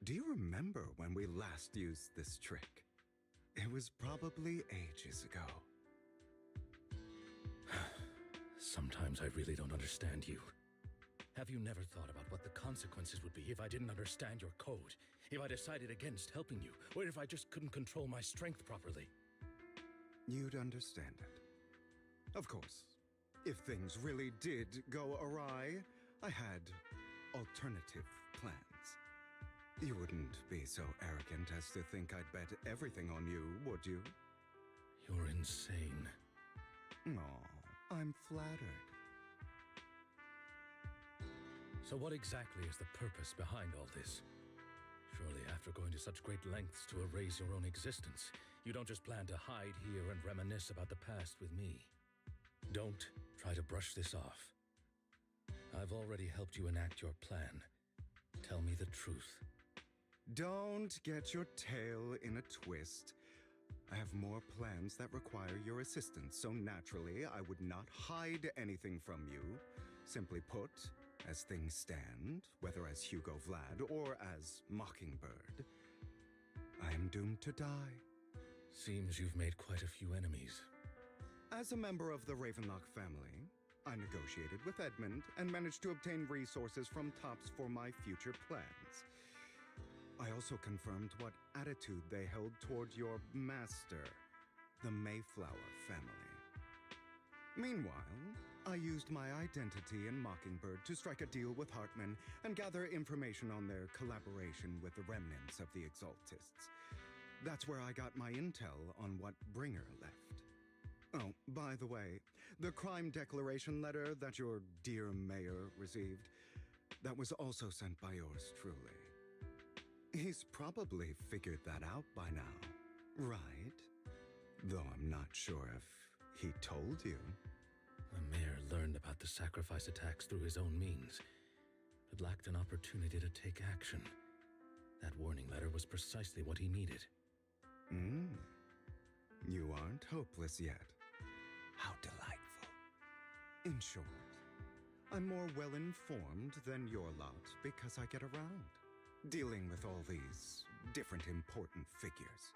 Do you remember when we last used this trick? It was probably ages ago. Sometimes I really don't understand you. Have you never thought about what the consequences would be if I didn't understand your code? If I decided against helping you? Or if I just couldn't control my strength properly? You'd understand it. Of course. If things really did go awry, I had alternative plans. You wouldn't be so arrogant as to think I'd bet everything on you, would you? You're insane. Aw, I'm flattered. So what exactly is the purpose behind all this? Surely after going to such great lengths to erase your own existence, you don't just plan to hide here and reminisce about the past with me. Don't try to brush this off. I've already helped you enact your plan. Tell me the truth. Don't get your tail in a twist. I have more plans that require your assistance, so naturally I would not hide anything from you. Simply put, as things stand, whether as Hugo Vlad or as Mockingbird, I am doomed to die. Seems you've made quite a few enemies. As a member of the Ravenlock family, I negotiated with Edmund and managed to obtain resources from Tops for my future plans. I also confirmed what attitude they held toward your master, the Mayflower family. Meanwhile, I used my identity in Mockingbird to strike a deal with Hartman and gather information on their collaboration with the remnants of the Exaltists. That's where I got my intel on what Bringer left. Oh, by the way, the crime declaration letter that your dear mayor received, that was also sent by yours truly. He's probably figured that out by now, right? Though I'm not sure if he told you. The mayor learned about the sacrifice attacks through his own means, but lacked an opportunity to take action. That warning letter was precisely what he needed. You aren't hopeless yet. How delightful. In short, I'm more well-informed than your lot because I get around, dealing with all these different important figures.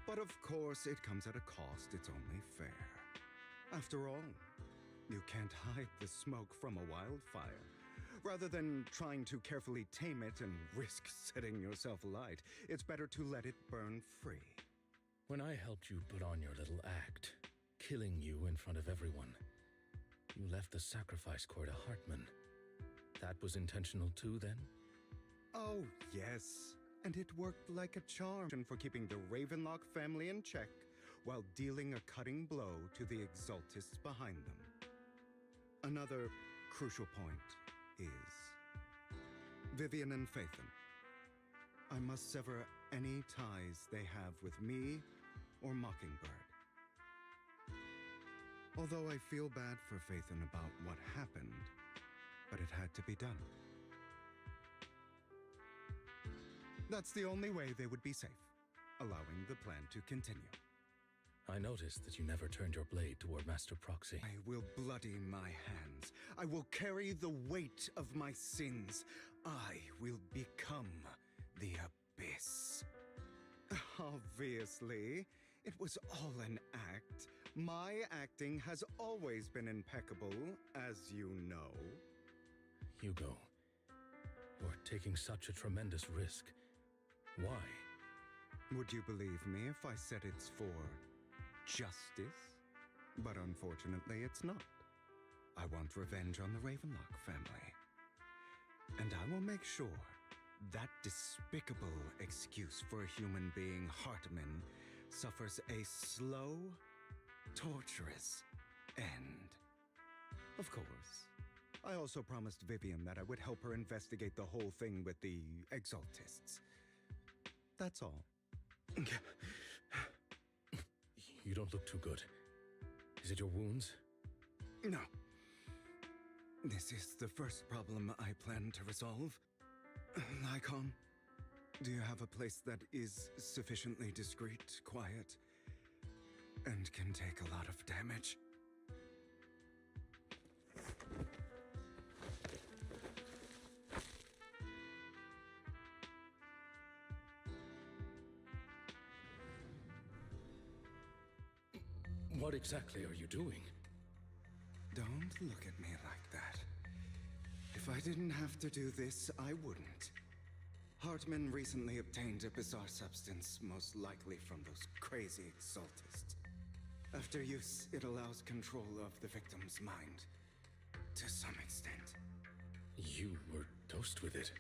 But of course, it comes at a cost. It's only fair. After all, you can't hide the smoke from a wildfire. Rather than trying to carefully tame it and risk setting yourself alight, it's better to let it burn free. When I helped you put on your little act, killing you in front of everyone, you left the sacrifice core to Hartman. That was intentional too, then? Oh, yes. And it worked like a charm for keeping the Ravenlock family in check while dealing a cutting blow to the Exaltists behind them. Another crucial point is Vivian and Phaethon. I must sever any ties they have with me or Mockingbird. Although I feel bad for Phaethon about what happened, but it had to be done. That's the only way they would be safe, allowing the plan to continue. I noticed that you never turned your blade toward Master Proxy. I will bloody my hands. I will carry the weight of my sins. I will become the Abyss. Obviously, it was all an act. My acting has always been impeccable, as you know. Hugo, you're taking such a tremendous risk. Why? Would you believe me if I said it's for justice? But unfortunately, it's not. I want revenge on the Ravenlock family. And I will make sure that despicable excuse for a human being, Hartman, suffers a slow, torturous end. Of course, I also promised Vivian that I would help her investigate the whole thing with the Exaltists. That's all. You don't look too good. Is it your wounds? No. This is the first problem I plan to resolve. Lycon, do you have a place that is sufficiently discreet, quiet, and can take a lot of damage? What exactly are you doing? Don't look at me like that. If I didn't have to do this, I wouldn't. Hartman recently obtained a bizarre substance, most likely from those crazy Exaltists. After use, it allows control of the victim's mind. To some extent. You were dosed with it.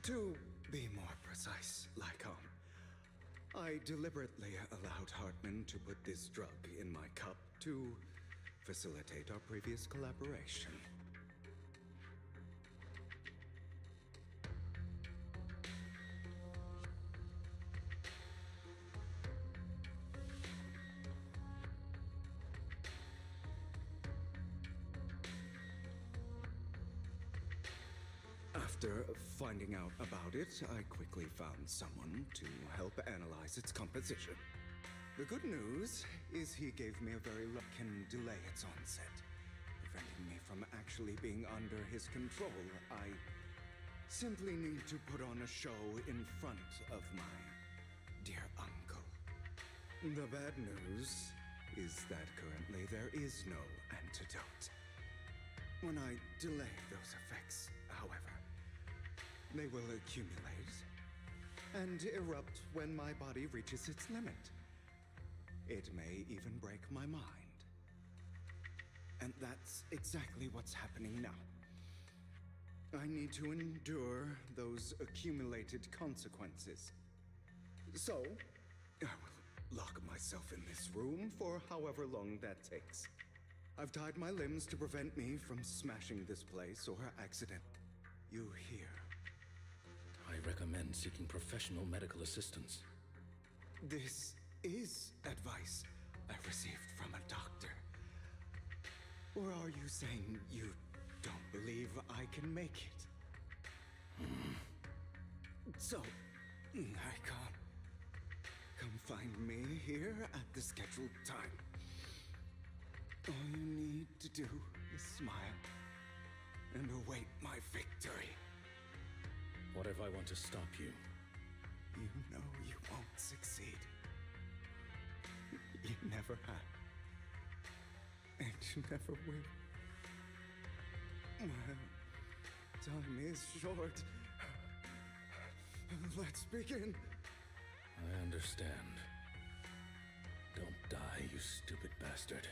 To be more precise, Lycon, I deliberately allowed Hartman to put this drug in my cup to facilitate our previous collaboration. After finding out about it, I quickly found someone to help analyze its composition. The good news is he gave me a very can delay its onset, preventing me from actually being under his control. I simply need to put on a show in front of my dear uncle. The bad news is that currently there is no antidote. When I delay those effects, however, they will accumulate and erupt when my body reaches its limit. It may even break my mind. And that's exactly what's happening now. I need to endure those accumulated consequences. So, I will lock myself in this room for however long that takes. I've tied my limbs to prevent me from smashing this place or accident. You hear? I recommend seeking professional medical assistance. This is advice I received from a doctor. Or are you saying you don't believe I can make it? So, I can't. Come find me here at the scheduled time. All you need to do is smile and await my victory. What if I want to stop you? You know you won't succeed. You never have. And you never will. Well, time is short. Let's begin. I understand. Don't die, you stupid bastard.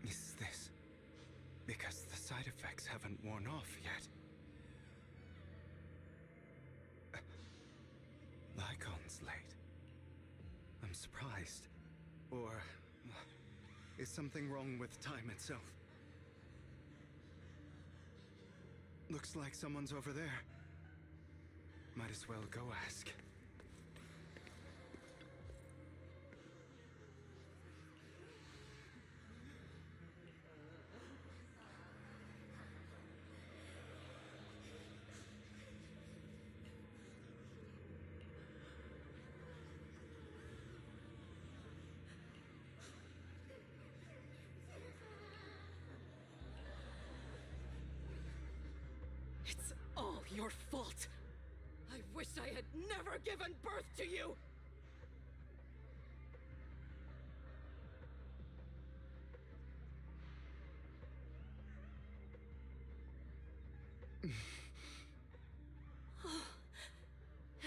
Is this because the side effects haven't worn off yet? Lycon's late. I'm surprised. Or is something wrong with time itself? Looks like someone's over there. Might as well go ask. It's all your fault. I wish I had never given birth to you!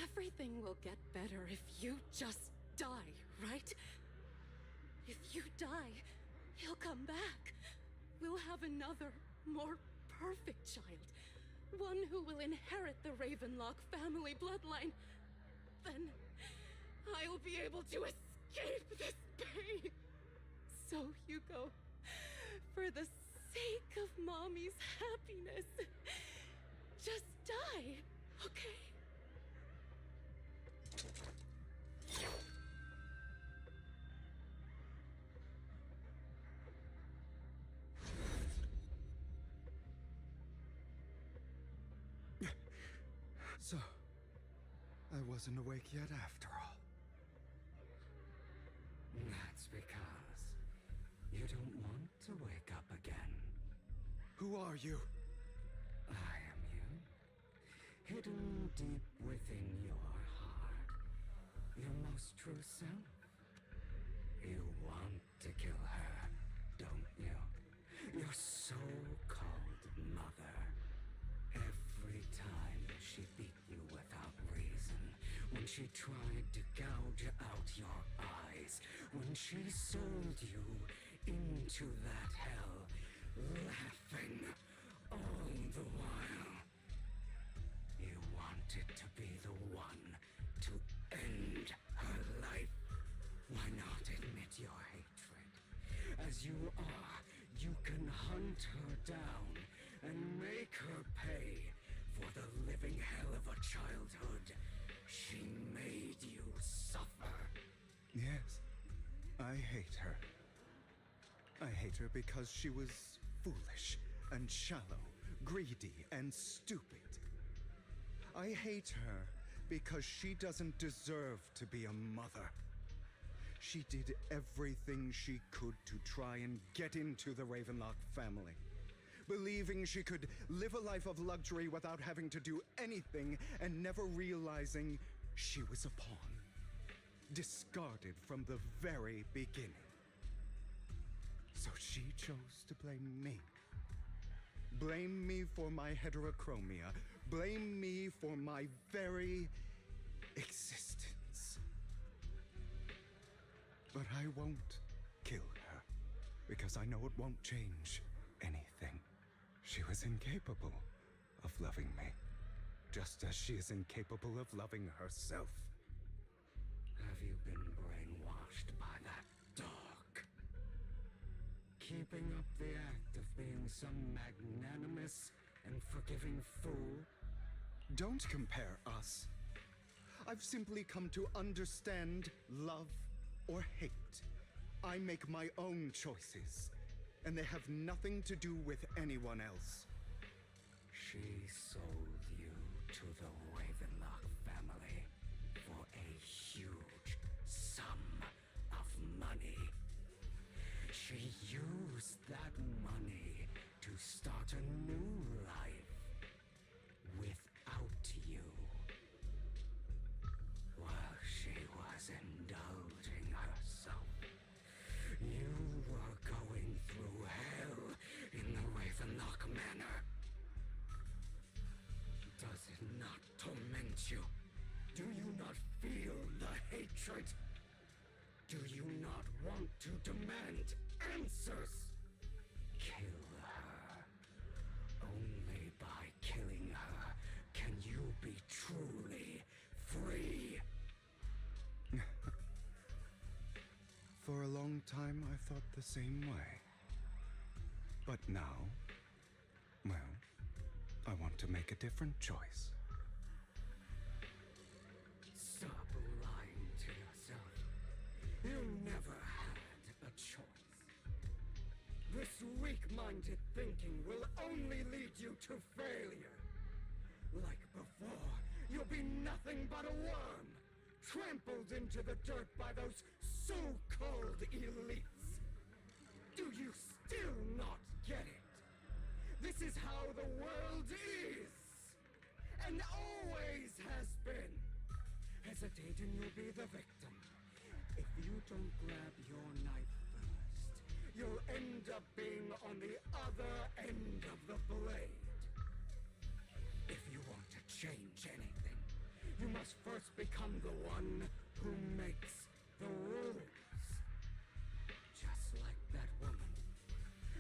Everything will get better if you just die, right? If you die, he'll come back. We'll have another, more perfect child. One who will inherit the Ravenlock family bloodline. Then I'll be able to escape this pain. So, Hugo, for the sake of Mommy's happiness, just die, okay? So, I wasn't awake yet after all. That's because you don't want to wake up again. Who are you? I am you. Hidden deep within your heart. Your most true self. You want to kill her, don't you? Your so-called mother. Every time she beat you without reason, when she tried to gouge out your eyes, when she sold you into that hell, laughing all the while. You wanted to be the one to end her life. Why not admit your hatred? As you are, you can hunt her down and make her pay for the living hell of a childhood she made you suffer. Yes, I hate her. I hate her because she was foolish and shallow, greedy and stupid. I hate her because she doesn't deserve to be a mother. She did everything she could to try and get into the Ravenlock family, believing she could live a life of luxury without having to do anything and never realizing she was a pawn. discarded from the very beginning. So she chose to blame me. Blame me for my heterochromia. Blame me for my very existence. But I won't kill her, because I know it won't change anything. She was incapable of loving me, just as she is incapable of loving herself. Have you been brainwashed by that dog? Keeping up the act of being some magnanimous and forgiving fool? Don't compare us. I've simply come to understand love or hate. I make my own choices, and they have nothing to do with anyone else. She sold you to the Ravenlock family for a huge sum of money. She used that money to start a new life without you. While she was indulging herself, you were going through hell in the Ravenlock Manor. Does it not torment you? Do you not feel the hatred? Do you not want to demand answers? Kill her. Only by killing her can you be truly free. For a long time, I thought the same way. But now, well, I want to make a different choice. Stop lying to yourself. You never had a choice. This weak-minded thinking will only lead you to failure. Like before, you'll be nothing but a worm, trampled into the dirt by those so-called elites. Do you still not get it? This is how the world is, and always has been. Hesitate and you'll be the victim. If you don't grab your knife first, you'll end up being on the other end of the blade. If you want to change anything, you must first become the one who makes the rules. Just like that woman.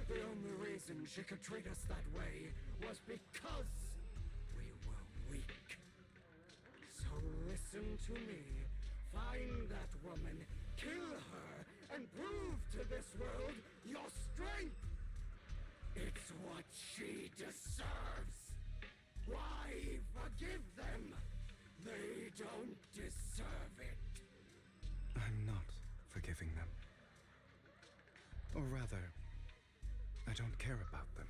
The only reason she could treat us that way was because we were weak. So listen to me. Find that woman, kill her, and prove to this world your strength. It's what she deserves. Why forgive them? They don't deserve it. I'm not forgiving them. Or rather, I don't care about them.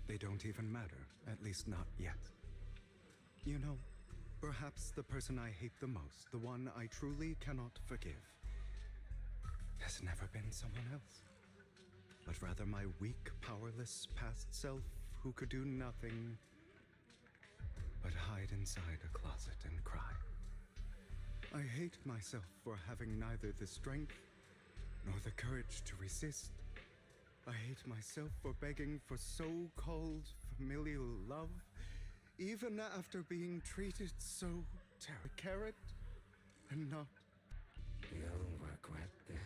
They don't even matter, at least not yet. You know, perhaps the person I hate the most, the one I truly cannot forgive, has never been someone else, but rather my weak, powerless past self who could do nothing but hide inside a closet and cry. I hate myself for having neither the strength nor the courage to resist. I hate myself for begging for so-called familial love, even after being treated so carrot and not. You'll regret this.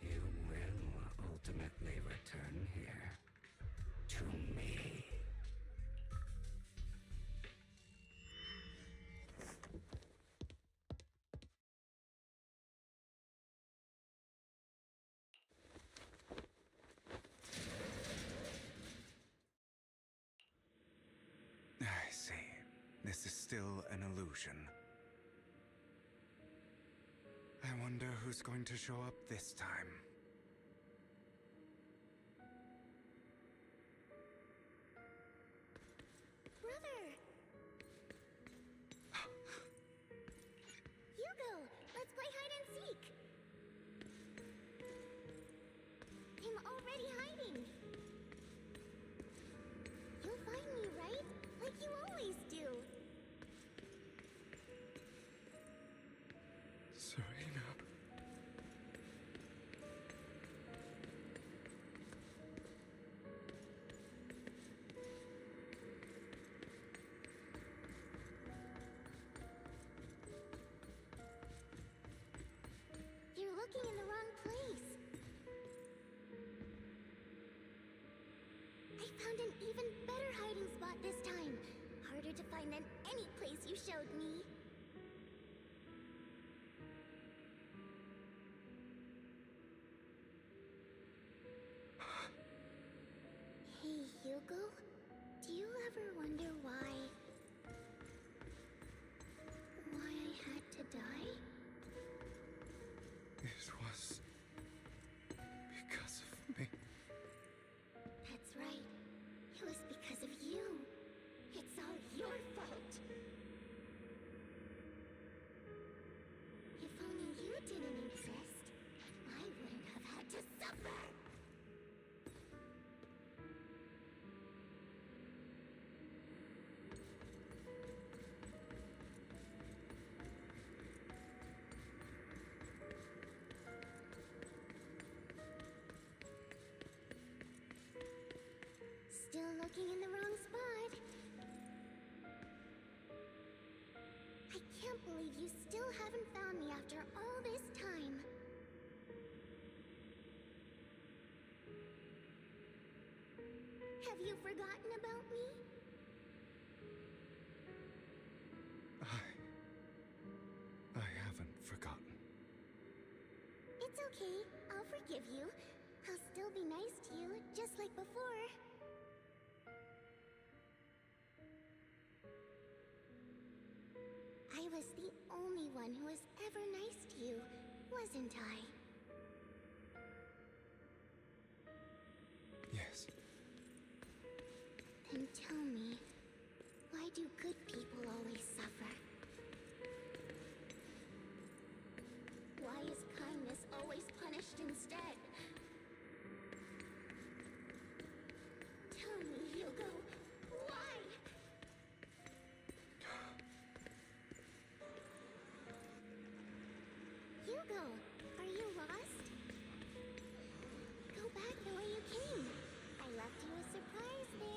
You will ultimately return here to me. I see. This is still an illusion. I wonder who's going to show up this time. Brother! Hugo, let's play hide and seek! I'm already hiding! You'll find me, right? Like you always do! Serena. found an even better hiding spot this time. Harder to find than any place you showed me. Hey, Hugo. Do you ever wonder why I had to die? It was because of me. That's right. It was because of you. It's all your fault. If only you didn't exist, I wouldn't have had to suffer. Still looking in the wrong spot. I can't believe you still haven't found me after all this time. Have you forgotten about me? I haven't forgotten. It's okay. I'll forgive you. I'll still be nice to you, just like before. I was the only one who was ever nice to you, wasn't I? Yes. Then tell me, why do good people always suffer? Why is kindness always punished instead? Tell me, Hugo, why? Hugo, are you lost? Go back the way you came. I left you a surprise there.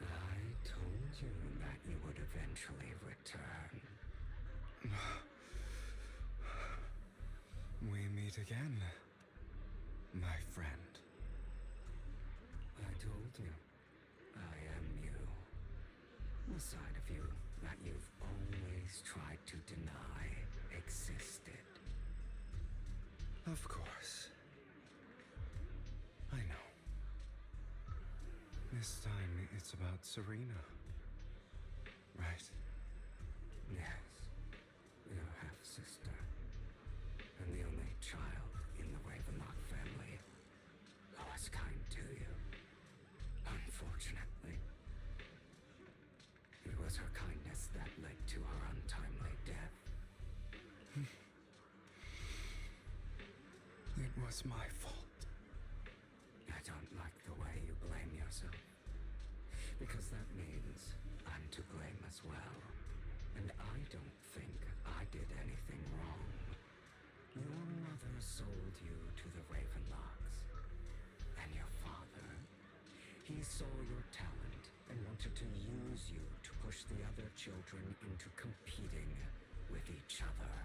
I told you that you would eventually return. We meet again, my friend. I told you, I am you. The side of you that you've always tried to deny existed. Of course. I know. This time it's about Serena. Right? Yes, your half-sister, and the only child in the Ravenlock family who was kind to you. Unfortunately, it was her kindness that led to her untimely death. It was my fault. I don't like the way you blame yourself, because that means I'm to blame as well. And I don't think I did anything wrong. Your mother sold you to the Ravenlocks. And your father, he saw your talent and wanted to use you to push the other children into competing with each other.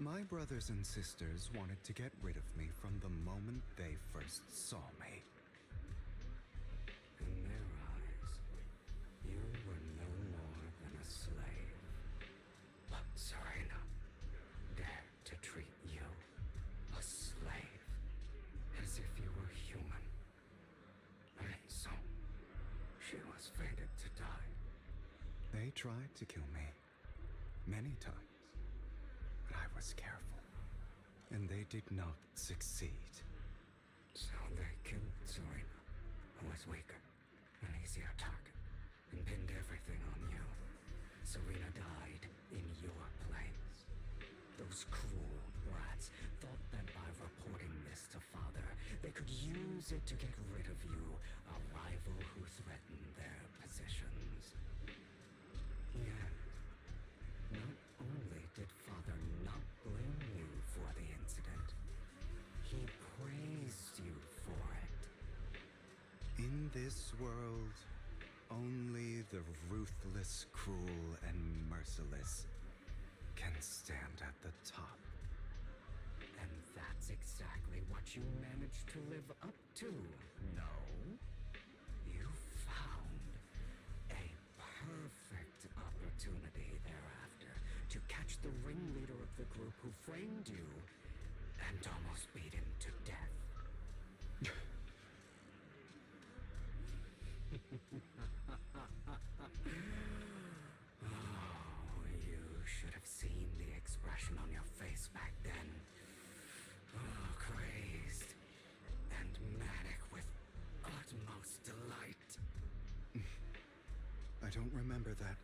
My brothers and sisters wanted to get rid of me from the moment they first saw me. In their eyes, you were no more than a slave. But Serena dared to treat you, a slave, as if you were human. And so, she was fated to die. They tried to kill me many times. But I was careful, and they did not succeed. So they killed Serena, who was weaker, an easier target, and pinned everything on you. Serena died in your place. The Those cruel brats thought that by reporting this to Father, they could use it to get rid of you, a rival who threatened their positions. Yet, not only did Father not blame you for the incident, he praised you for it. In this world, only the ruthless, cruel, and merciless can stand at the top. And that's exactly what you managed to live up to, no? You found a perfect opportunity thereafter to catch the ringleader of the group who framed you and almost beat him to death. Oh, you should have seen the expression on your face back then. Oh, crazed and manic with utmost delight. I don't remember that.